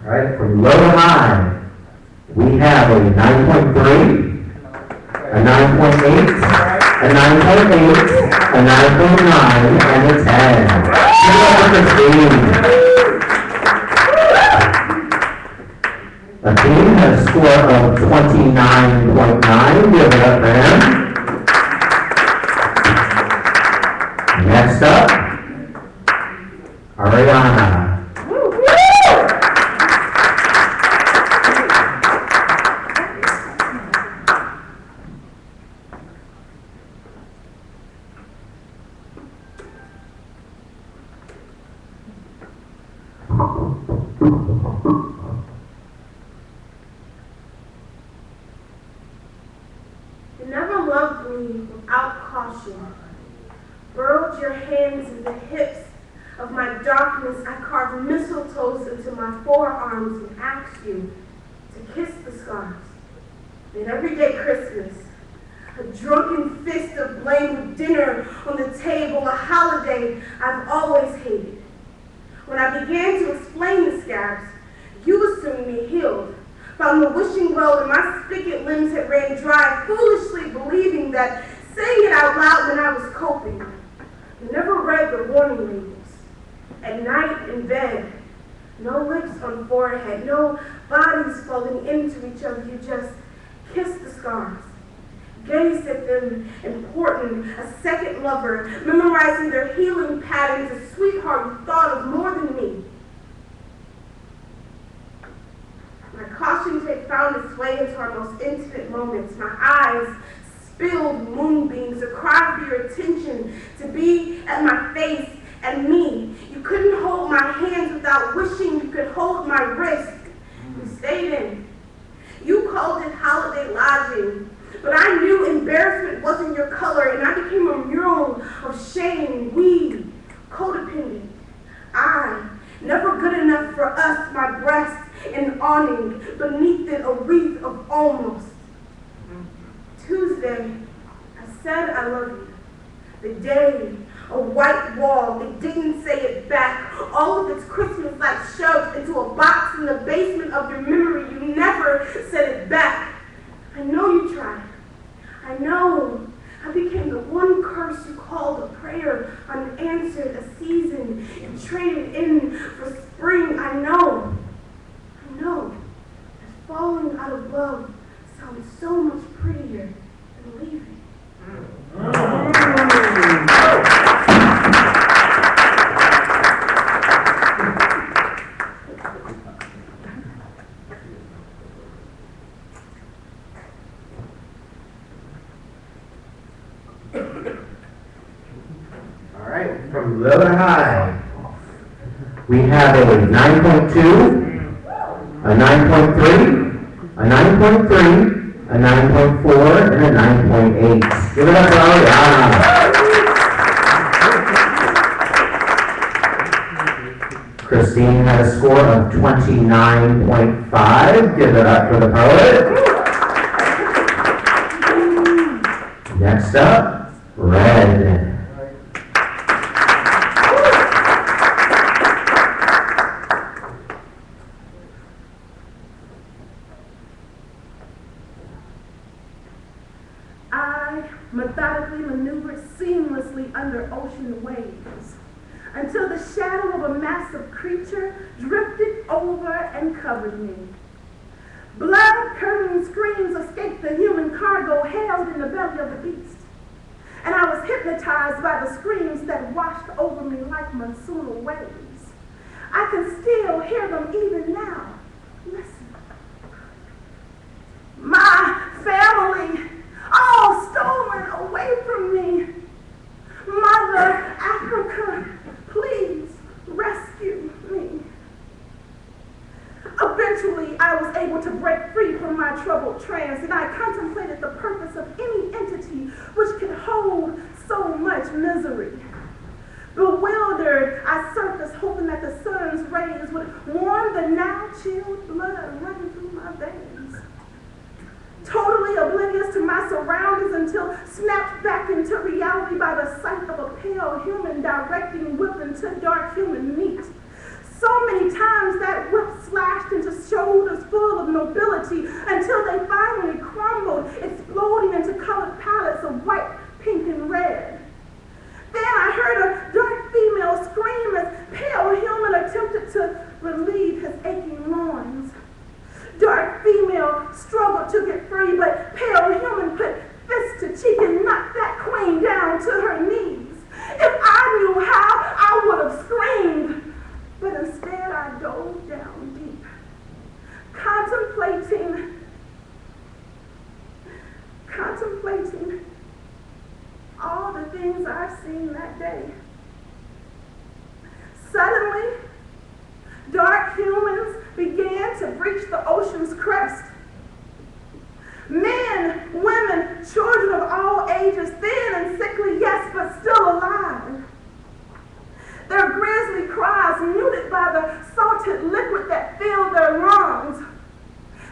All right, from low to high, we have a 9.3, a 9.8, a 9.8, a 9.9, and a 10. Give it up for Christine. The team has a score of 29.9. Give it up for him. Next up, Ariana. You never loved me without caution. Burrowed your hands in the hips of my darkness. I carved mistletoes into my forearms and asked you to kiss the scars. Made everyday Christmas a drunken fist of blame with dinner on the table, a holiday I've always hated. When I began to explain the scabs, you assumed me healed. Found the wishing well and my spigot limbs had ran dry, foolishly believing that saying it out loud when I was coping. You never read the warning labels. At night in bed, no lips on forehead, no bodies falling into each other. You just kiss the scars, gaze at them, important, a second lover, memorizing their healing patterns, a sweetheart you thought of more than me. My caution tape found its way into our most intimate moments. My eyes spilled moonbeams, a cry for your attention, to be at my face and me. You couldn't hold my hands without wishing you could hold my wrist. You stayed in. You called it holiday lodging, but I knew embarrassment wasn't your color, and I became a mural of shame. We, codependent. I, never good enough for us, my breast an awning, beneath it a wreath of almost. Tuesday, I said I love you. The day, a white wall, it didn't say it back. All of its Christmas lights shoved into a box in the basement of your memory. You never said it back. I know you tried. I know. I became the one curse you called a prayer, unanswered, a season you traded in for spring. I know. I know. That falling out of love sounds so much prettier than leaving. All right, from low to high, we have a 9.2, a 9.3, a 9.3, a 9.4, and a 9.8. Give it up for Ariana. Christine had a score of 29.5. Give it up for the poet. Next up, Red. I methodically maneuvered seamlessly under ocean waves until the shadow of a massive creature drifted over and covered me. Blood-curdling screams escaped the human cargo held in the belly of the beast, and I was hypnotized by the screams that washed over me like monsoonal waves. I can still hear them even now. Listen. My family, all stolen away from me. Mother Africa, please rescue me. Eventually, I was able to break free from my troubled trance, and I contemplated the purpose of any entity which could hold so much misery. Bewildered, I surfaced, hoping that the sun's rays would warm the now chilled blood running through my veins. Totally oblivious to my surroundings until snapped back into reality by the sight of a pale human directing whip into dark human meat. So many times that whip slashed into shoulders full of nobility until they finally crumbled, exploding into colored palettes of white, pink, and red. Then I heard a dark female scream as pale human attempted to relieve his aching loins. Dark female struggled to get free, but pale human put fist to cheek and knocked that queen down to her knees. If I knew how, I would have screamed, but instead I dove down deep, contemplating all the things I've seen that day. Suddenly, dark humans began to breach the ocean's crest. Men, women, children of all ages, thin and sickly, yes, but still alive. Their grisly cries muted by the salted liquid that filled their lungs.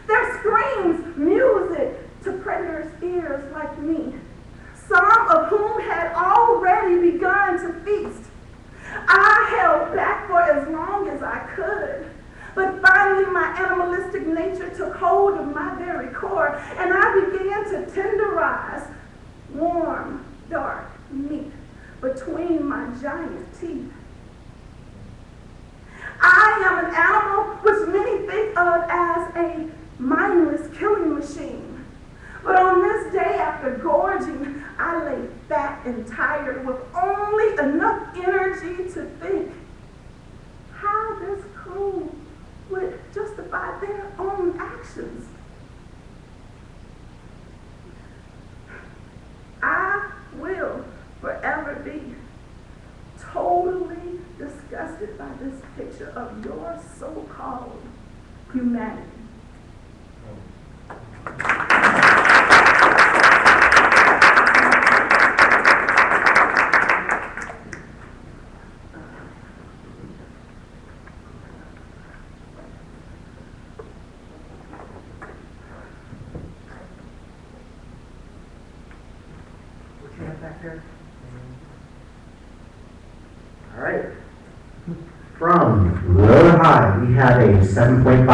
Their screams music to predators' ears like me, some of whom had already begun to feast. I held back for as long as I could, but finally my animalistic nature took hold of my very core, and I began to tenderize warm, dark meat between my giant teeth. I am an animal which many think of as a mindless killing machine. But on this day after gorging, I lay fat and tired with only enough energy to think how this crew would justify their own actions. I will forever be totally disgusted by this picture of your so-called humanity. What you have back there? All right. From low to high, we have a 7.5,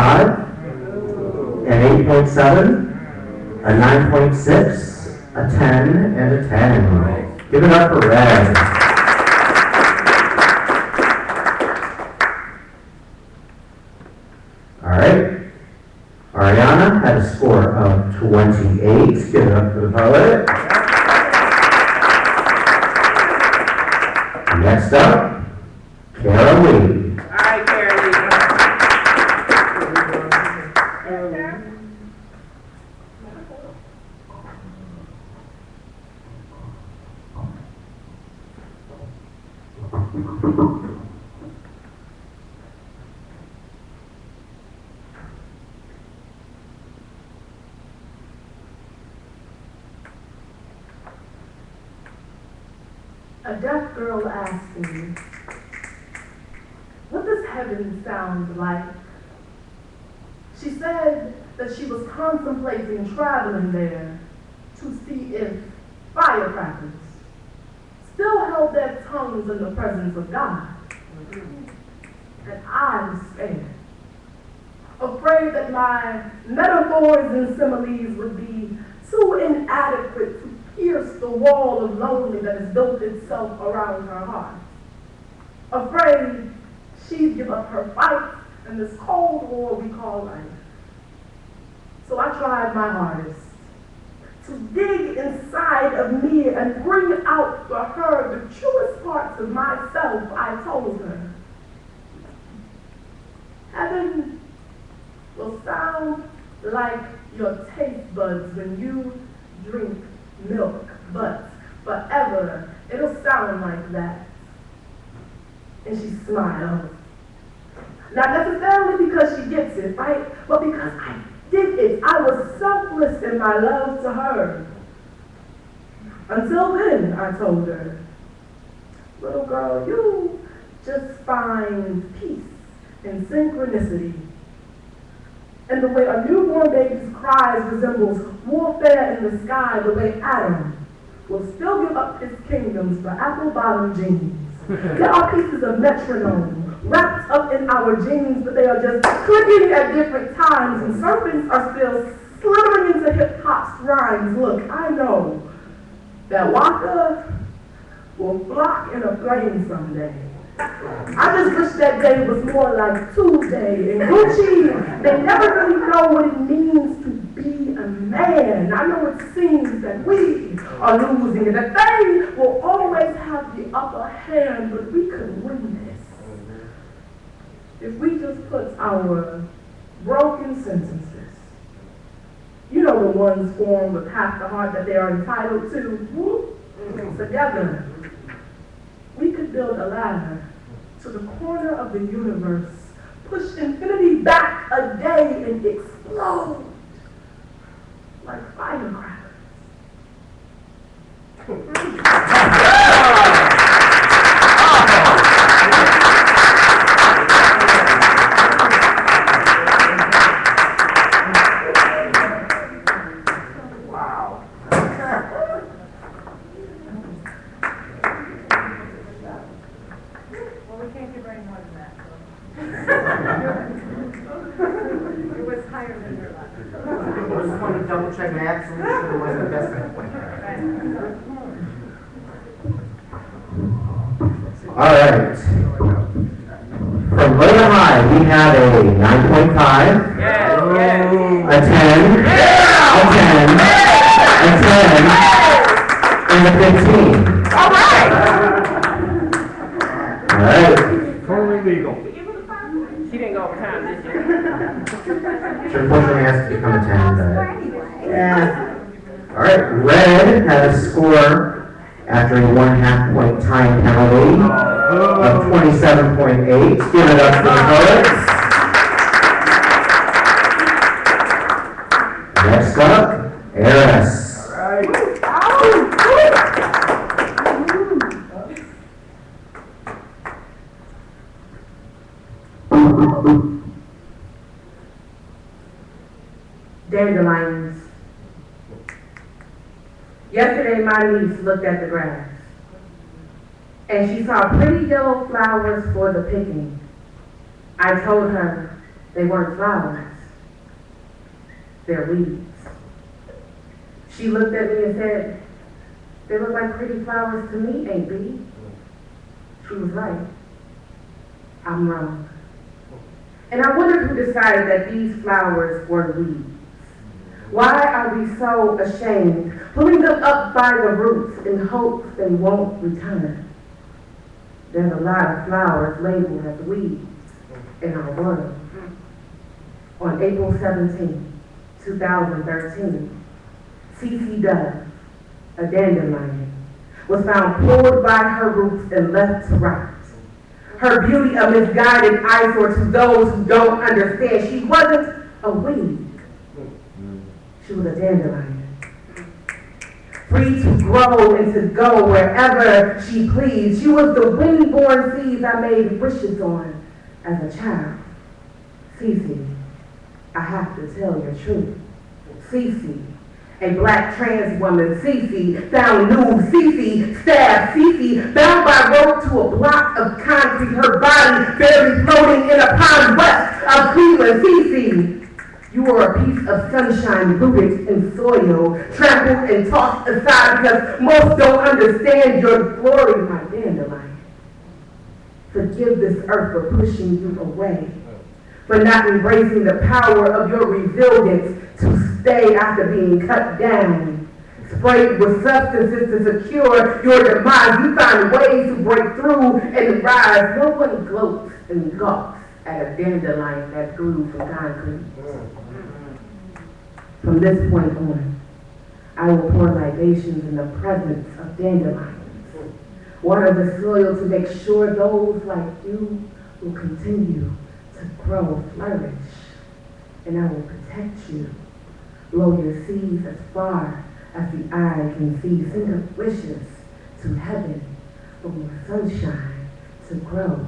an 8.7, a 9.6, a 10, and a 10. Give it up for Red. All right. Ariana had a score of 28. Give it up for the poet. Next up, Kara Lee. All right, Carrie. A deaf girl asked me, what does heaven sound like? She said that she was contemplating traveling there to see if firecrackers still held their tongues in the presence of God. And I was scared, afraid that my metaphors and similes would be too inadequate to pierce the wall of loneliness that has built itself around her heart. Afraid she'd give up her fight in this cold war we call life. So I tried my hardest to dig inside of me and bring out for her the truest parts of myself. I told her, heaven will sound like your taste buds when you drink milk, but forever it'll sound like that. And she smiled. Not necessarily because she gets it, right? But because I did it. I was selfless in my love to her. Until then, I told her, little girl, you just find peace and synchronicity. And the way a newborn baby's cries resembles warfare in the sky, the way Adam will still give up his kingdoms for apple-bottom jeans. There are pieces of metronome wrapped up in our jeans, but they are just clicking at different times, and serpents are still slithering into hip-hop's rhymes. Look, I know that Waka will flock in a flame someday. I just wish that day was more like Tuesday. In Gucci, they never really know what it means to be a man. I know it seems that we are losing and that they will always have the upper hand, but we could win this if we just put our broken sentences, you know, the ones formed with half the heart that they are entitled to, together. We could build a ladder to the corner of the universe, push infinity back a day and explode like firecrackers. I just wanted to double check my absolute sure it wasn't the best point. All right. From low to high. High, we have a 9.5, a 10, a 10, and a 15. All right. All right. Totally legal. She didn't go over time this year. Which unfortunately has to become a 10, but yeah. All right, Red had a score after a 1.5 point time penalty of 27.8. Give it up for the Bullets. Next up, Eris. Dandelions. Yesterday, my niece looked at the grass, and she saw pretty yellow flowers for the picking. I told her they weren't flowers, they're weeds. She looked at me and said, they look like pretty flowers to me, Aunt B. She was right. I'm wrong. And I wondered who decided that these flowers were weeds. Why are we so ashamed, pulling them up by the roots in hopes they won't return? There's a lot of flowers labeled as weeds in our world. On April 17, 2013, Cece Dove, a dandelion, was found pulled by her roots and left to rot. Her beauty a misguided eyesore to those who don't understand. She wasn't a weed. She was a dandelion. Free to grow and to go wherever she pleased. She was the wind-born seeds I made wishes on as a child. Cece, I have to tell your truth. Cece, a black trans woman. Cece, found nude. Cece, stabbed. Cece, bound by rope to a block of concrete. Her body barely floating in a pond west of Cleveland. Cece, you are a piece of sunshine rooted in soil, trampled and tossed aside because most don't understand your glory, my dandelion. Forgive this earth for pushing you away, for not embracing the power of your resilience to stay after being cut down. Sprayed with substances to secure your demise, you find ways to break through and rise. No one gloats and gawks at a dandelion that grew from concrete. From this point on, I will pour libations in the presence of dandelions. Water the soil to make sure those like you will continue to grow, flourish. And I will protect you. Blow your seeds as far as the eye can see. Send up wishes to heaven for more sunshine to grow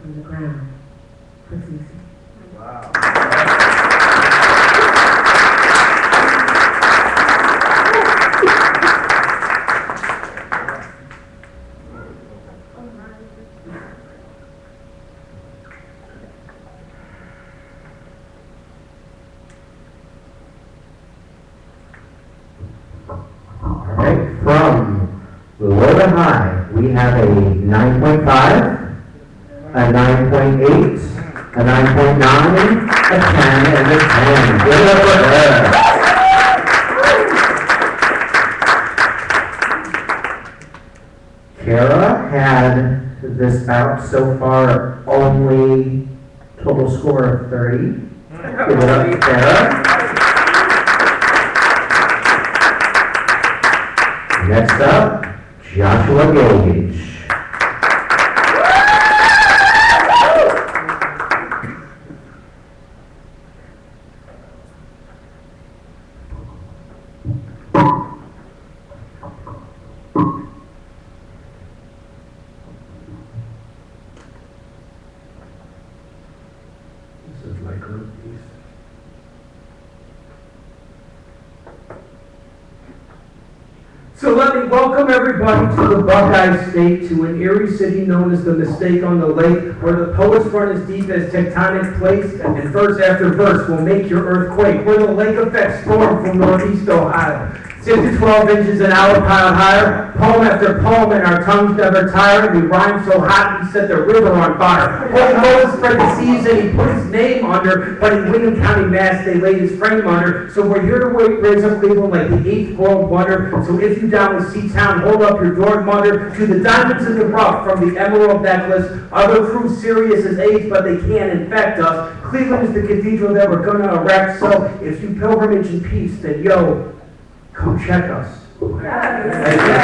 from the ground. For Cece. Wow. From Loyola High, we have a 9.5, a 9.8, a 9.9, a 10, and a 10. Give it up for her. Kara had this bout so far only total score of 30. Give it up to Kara. Next up, Joshua Gage. This is my group piece. So let me welcome everybody to the Buckeye State, to an eerie city known as the Mistake on the Lake, where the poets run as deep as tectonic plates, and verse after verse will make your earth quake, where the lake effects storm from northeast Ohio. 6 to 12 inches an hour piled higher, poem after poem, and our tongues never tire. We rhyme so hot we set the river on fire. Holy Moses spread the seas and he put his name under, but in William County, Mass, they laid his frame under. So we're here to raise up Cleveland like the 8th world wonder. So if you down in Seatown, hold up your door, mother, to the diamonds in the rough from the emerald necklace. Other fruits serious as AIDS, but they can't infect us. Cleveland is the cathedral that we're gonna erect. So if you pilgrimage in peace, then yo, come check us. Thank you.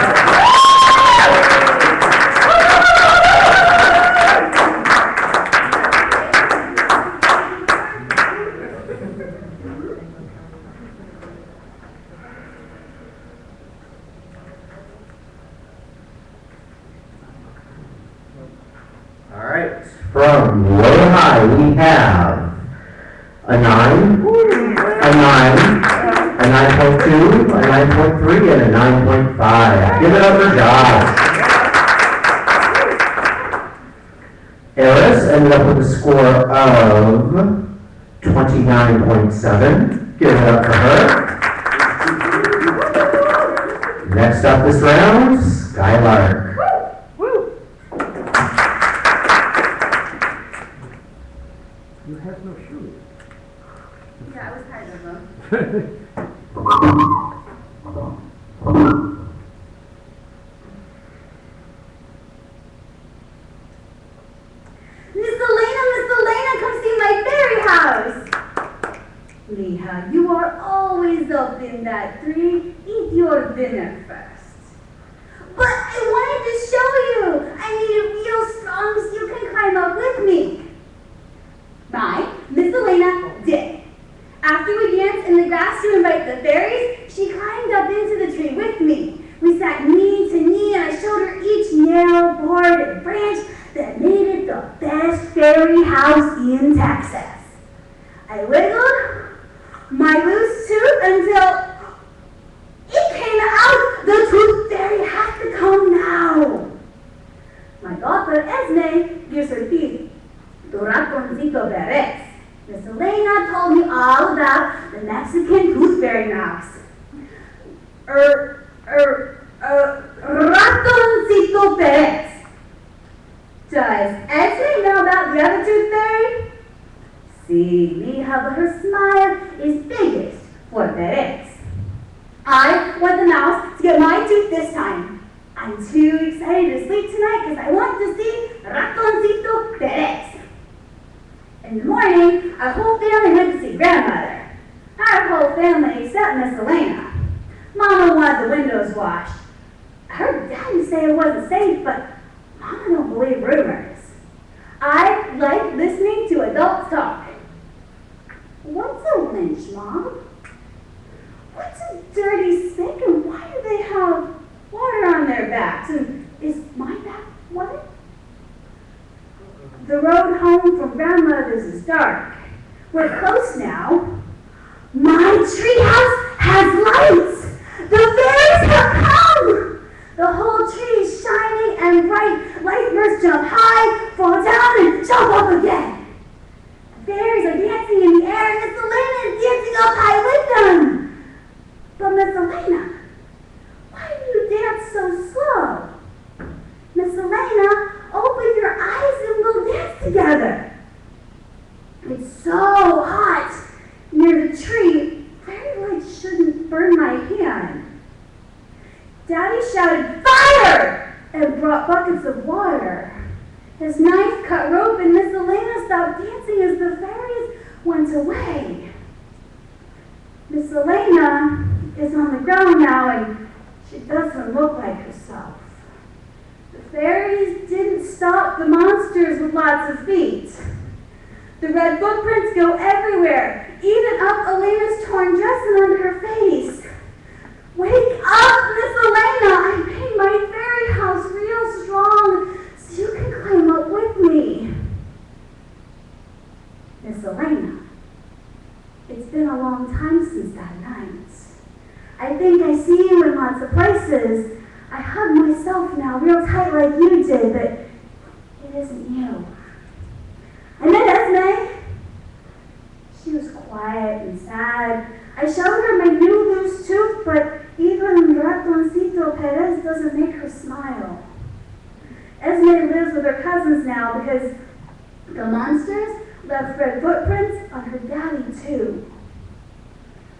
All right. From low to high, we have a 9, a 9, a 9.2, a 9.3, and a 9.5. Give it up for Josh. Eris ended up with a score of 29.7. Give it up for her. Next up this round, Skylark. You have no shoes. Yeah, I was tired of them. Miss Elena, come see my fairy house. Leah, you are always up in that tree. Eat your dinner first. But I wanted to show you. I need it real strong so you can climb up with me. Miss Elena did. After we danced in the grass to invite the fairies, she climbed up into the tree with me. We sat knee to knee and I showed her each narrow board and branch that made it the best fairy house in Texas. I wiggled my loose tooth until it came out. The tooth fairy has to come now. My daughter Esme gives her teeth to Ratoncito Perez. Miss Elena told me all about the Mexican tooth fairy mouse. Ratoncito Perez. Does Esme know about the other tooth fairy? See, Mija, but her smile is biggest for Perez. I want the mouse to get my tooth this time. I'm too excited to sleep tonight because I want to see Ratoncito Perez. In the morning, our whole family went to see grandmother. Our whole family except Miss Elena. Mama wanted the windows washed. I heard Daddy say it wasn't safe, but Mama don't believe rumors. I like listening to adults talk. What's a lynch, Mom? What's a dirty snake, and why do they have water on their backs? And is my back wet? The road home from grandmother's is dark. We're close now. My treehouse has lights. The fairies have come. The whole tree is shining and bright. Light bursts jump high, fall down, and jump up again. The fairies are dancing in the air, and Miss Elena is dancing up high with them. But Miss Elena, why do you dance so slow? Miss Elena, open your eyes and we'll dance together. It's so hot near the tree. Fairy lights shouldn't burn my hand. Daddy shouted, "Fire!" and brought buckets of water. His knife cut rope and Miss Elena stopped dancing as the fairies went away. Miss Elena is on the ground now and she doesn't look like herself. The fairies didn't stop the monsters with lots of feet. The red footprints go everywhere, even up Elena's torn dress and on her face. Wake up, Miss Elena! I made my fairy house real strong so you can climb up with me. Miss Elena, it's been a long time since that night. I think I see you in lots of places. I hug myself now real tight like you did, but it isn't you. I met Esme. She was quiet and sad. I showed her my new loose tooth, but even Perez doesn't make her smile. Esme lives with her cousins now because the monsters left red footprints on her daddy too.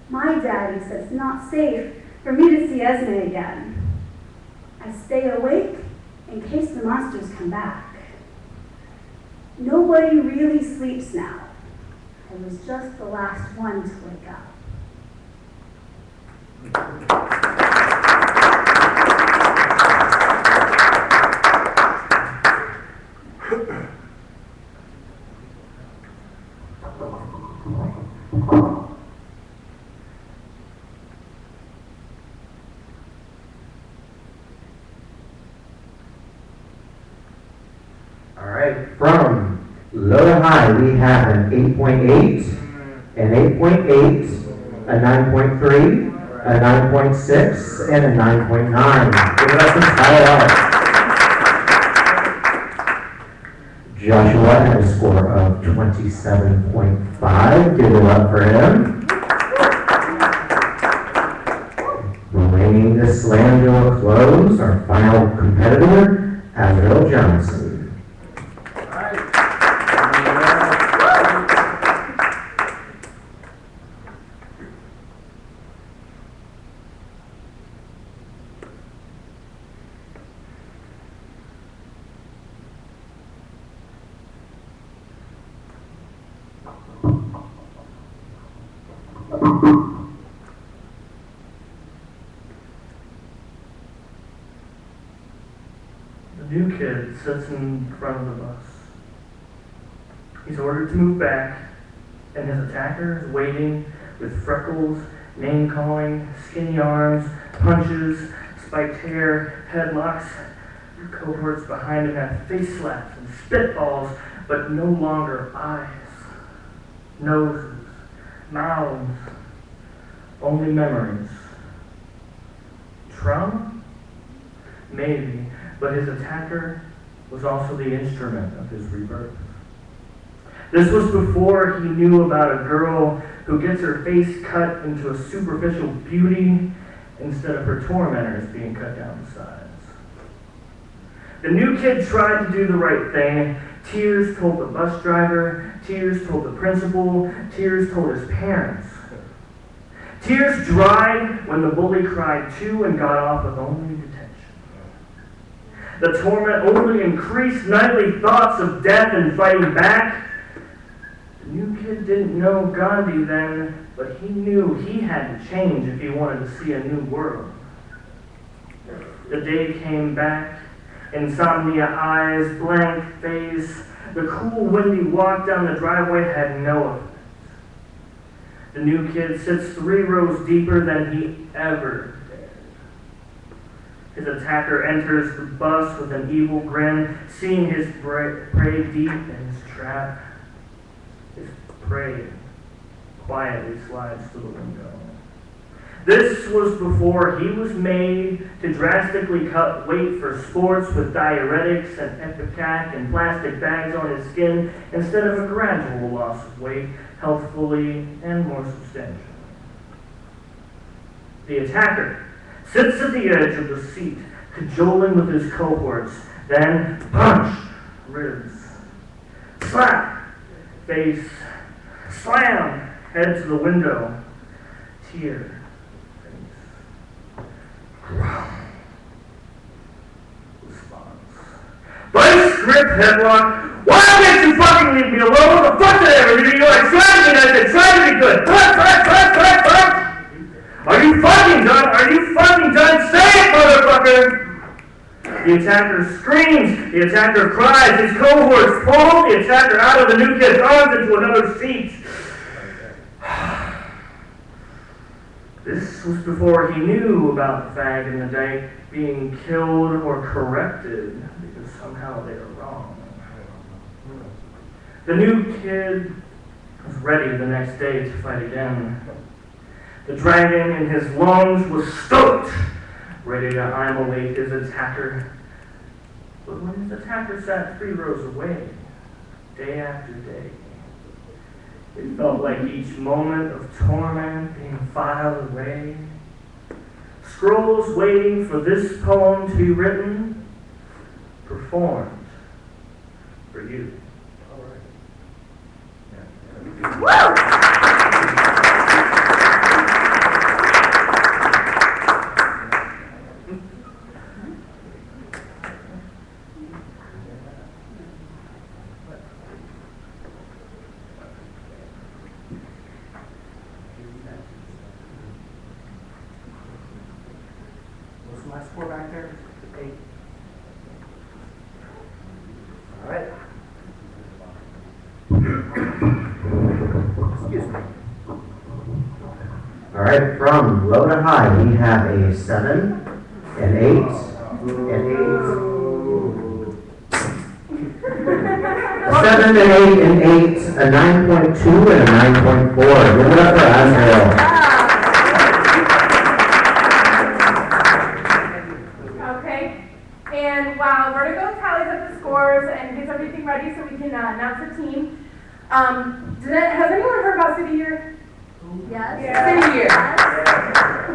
My daddy says it's not safe for me to see Esme again. I stay awake in case the monsters come back. Nobody really sleeps now. I was just the last one to wake up. All right, from low to high, we have an 8.8, an 8.8, a 9.3, a 9.6, and a 9.9. Give us some title. Joshua had a score of 27.5. Give it up for him. Bringing the slam to a close, our final competitor, Azrael Johnson. The new kid sits in front of the bus. He's ordered to move back, and his attacker is waiting with freckles, name-calling, skinny arms, punches, spiked hair, headlocks. Cohorts behind him have face slaps and spitballs, but no longer eyes, noses, mouths, only memories. Trauma? Maybe, but his attacker was also the instrument of his rebirth. This was before he knew about a girl who gets her face cut into a superficial beauty instead of her tormentors being cut down the sides. The new kid tried to do the right thing. Tears told the bus driver, tears told the principal, tears told his parents. Tears dried when the bully cried too and got off with only detention. The torment only increased nightly thoughts of death and fighting back. The new kid didn't know Gandhi then, but he knew he had to change if he wanted to see a new world. The day came back, insomnia eyes, blank face. The cool, windy walk down the driveway had no effect. The new kid sits 3 rows deeper than he ever dared. His attacker enters the bus with an evil grin, seeing his prey deep in his trap. His prey quietly slides to the window. This was before he was made to drastically cut weight for sports with diuretics and Epicac and plastic bags on his skin instead of a gradual loss of weight, healthfully and more substantial. The attacker sits at the edge of the seat, cajoling with his cohorts, then punch, ribs, slap, face, slam, head to the window, tear. Response. Vice grip headlock. Why can't you fucking leave me alone? What the fuck did I ever do? You're like trying to be nice and trying to be good. Fuck. Are you fucking done? Are you fucking done? Say it, motherfucker! The attacker screams. The attacker cries. His cohorts pull the attacker out of the new kid's arms into another seat. This was before he knew about the fag in the day being killed or corrected because somehow they were wrong. The new kid was ready the next day to fight again. The dragon in his lungs was stoked, ready to immolate his attacker. But when his attacker sat 3 rows away, day after day, it felt like each moment of torment being filed away scrolls waiting for this poem to be written, performed for you. What's the last score back there? 8. All right. Excuse me. All right, from low to high, we have a 7, an 8, an 8. 7, an 8, an 8, a 9.2, and a 9.4. Give it up for Asriel. Okay, and while Vertigo tallies up the scores and gets everything ready so we can announce the team, has anyone heard about City Year? Yes. City Year.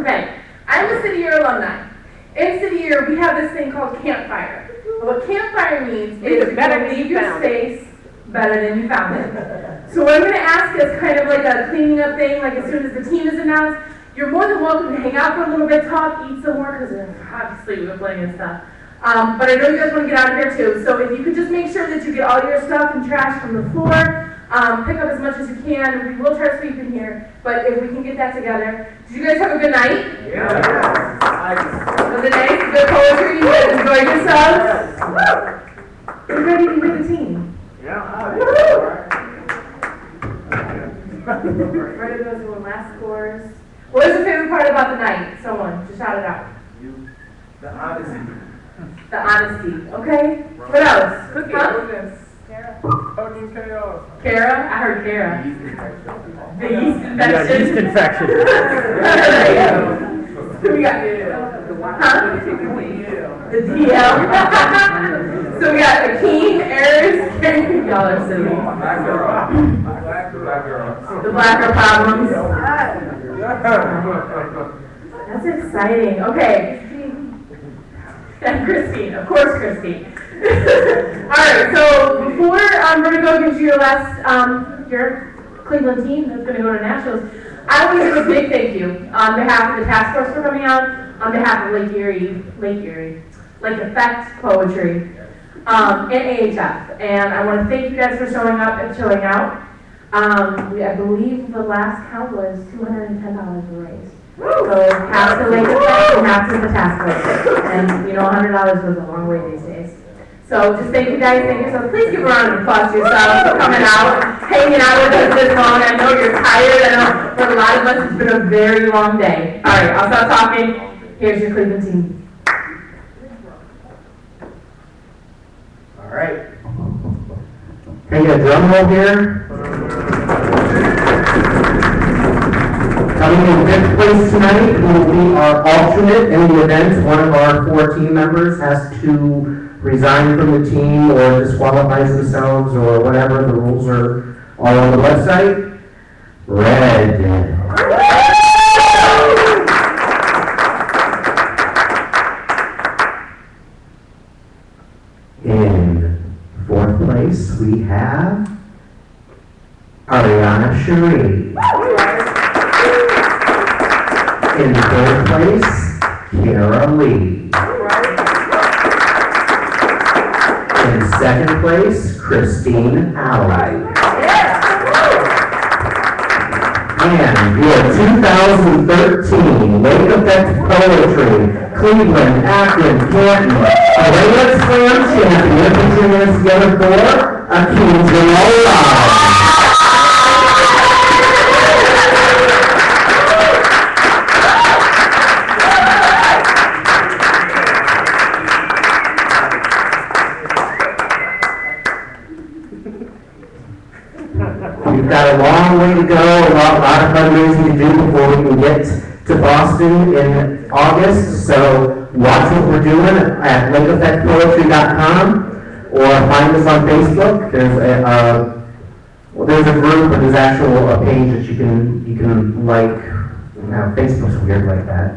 Okay, I'm a City Year alumni. In City Year, we have this thing called Campfire. What Campfire means is you better leave your space better than you found it. So what I'm going to ask is kind of like a cleaning up thing, like as soon as the team is announced, you're more than welcome to hang out for a little bit, talk, eat some more, because obviously we've been playing and stuff. But I know you guys want to get out of here too, so if you could just make sure that you get all your stuff and trash from the floor, pick up as much as you can. We will try to sweep in here, but if we can get that together. Did you guys have a good night? Yeah. Was it nice? Good poetry? You guys enjoyed yourselves? Who's ready to be the team? Ready to go to the last scores. What is your favorite part about the night? Someone, just shout it out. The honesty. The honesty. Okay. What else? Huh? Fucking chaos. Kara? I heard Kara. The yeast infection. Yeah, yeast infection. Who we got? Huh? The DL. So we got Akeem, Eris, Karen. Y'all are silly. The blacker problems. That's exciting. Okay. And Christine, of course, Christine. All right, so before Vertigo gives you your Cleveland team that's going to go to Nationals, I want to give a big thank you on behalf of the task force for coming out, on behalf of Lake Erie, Lake Effect Poetry, and AHF. And I want to thank you guys for showing up and showing out. I believe the last count was $210 raised. So half to Lake Effect and half to the task force. And you know, $100 goes a long way these days. So just thank you guys, thank yourselves. Please give a round of applause to yourselves for coming out, hanging out with us this long. I know you're tired. I know for a lot of us it's been a very long day. All right, I'll stop talking. Here's your Cleveland team. All right. Can I get a drum roll here? Coming in 5th place tonight will be our alternate in the event one of our 4 team members has to resign from the team or disqualifies themselves or whatever. The rules are all on the website. Red. In 4th place, we have Ariana Cherie. In 3rd place, Kara Lee. In 2nd place, Christine Alley. And your 2013 Lake Effect Poetry, Cleveland, Akron, Canton, Grand Slam champion, putting us together for Akeem Jamal. We've got a long way to go, a lot of fundraising to do before we can get to Boston in August. So watch what we're doing at lakeeffectpoetry.com or find us on Facebook. There's a group, but there's actual a page that you can like. Now Facebook's weird like that.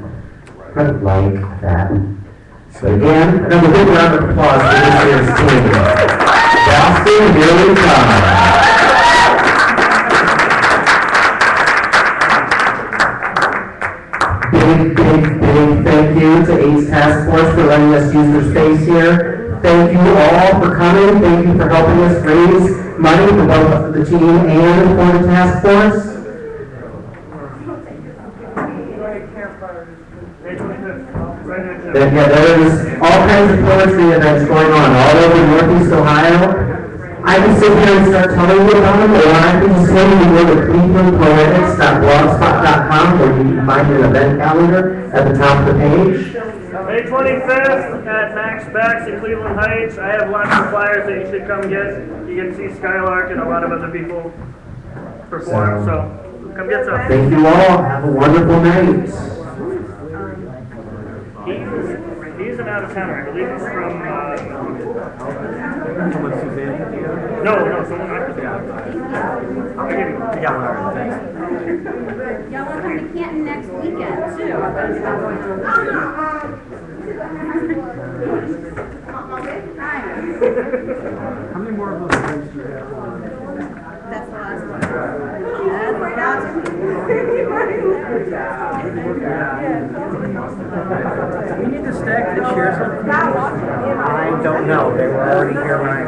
like that. So again, another big round of applause for this year's team. Boston, here we come. Big thank you to AIDS Task Force for letting us use their space here. Thank you all for coming. Thank you for helping us raise money for both the team and for the task force. There's all kinds of poetry events going on all over Northeast Ohio. I can sit here and start telling you about them, or I can just tell you to go to clevelandpoetics.blogspot.com where you can find an event calendar at the top of the page. May 25th at Max Beck's in Cleveland Heights. I have lots of flyers that you should come get. You can see Skylark and a lot of other people perform, so come get some. Thank you all. Have a wonderful night. He's an out-of-towner. I believe he's from, Someone Suzanne? no, someone I forgot. I'll give you one. Yeah, all right, thanks. Y'all want to come to Canton next weekend, too. How many more of those events do you have? That's the last one. That's right out. We need to stack the chairs up. I don't know. They were already here when I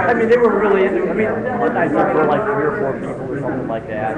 I mean, they were really, one night there were like 3 or 4 people or something like that.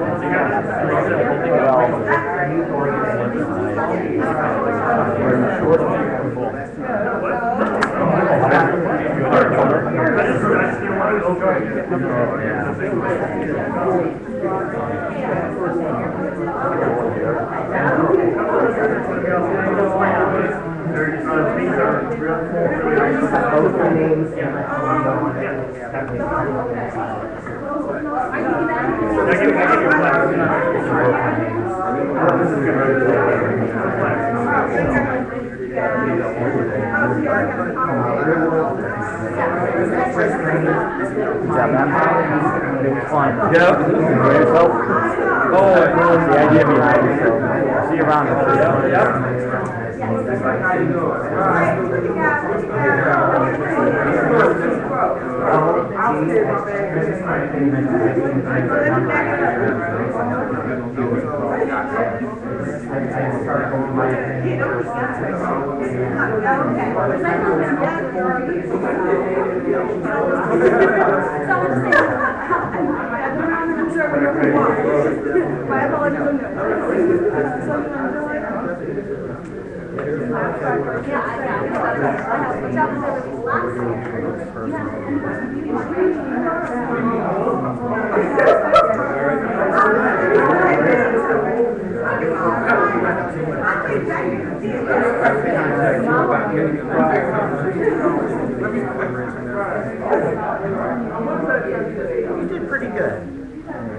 You did pretty good.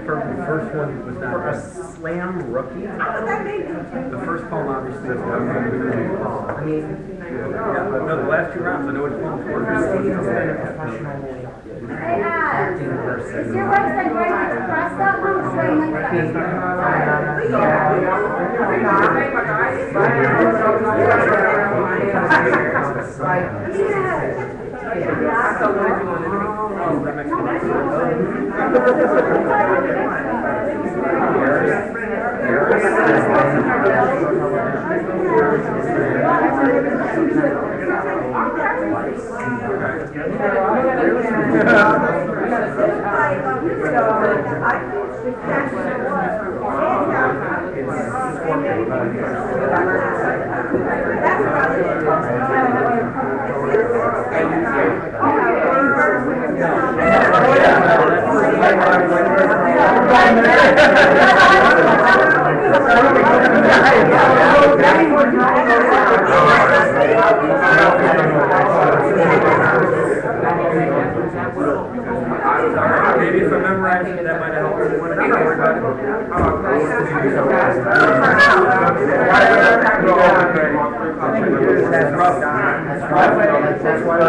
The first one was not for a slam rookie. The first poem obviously is one. I mean, no, the last 2 rounds. I know what it's going for. Hey, is your website ready to press that one? So I That's Maybe if I memorize it, that might help. That's why.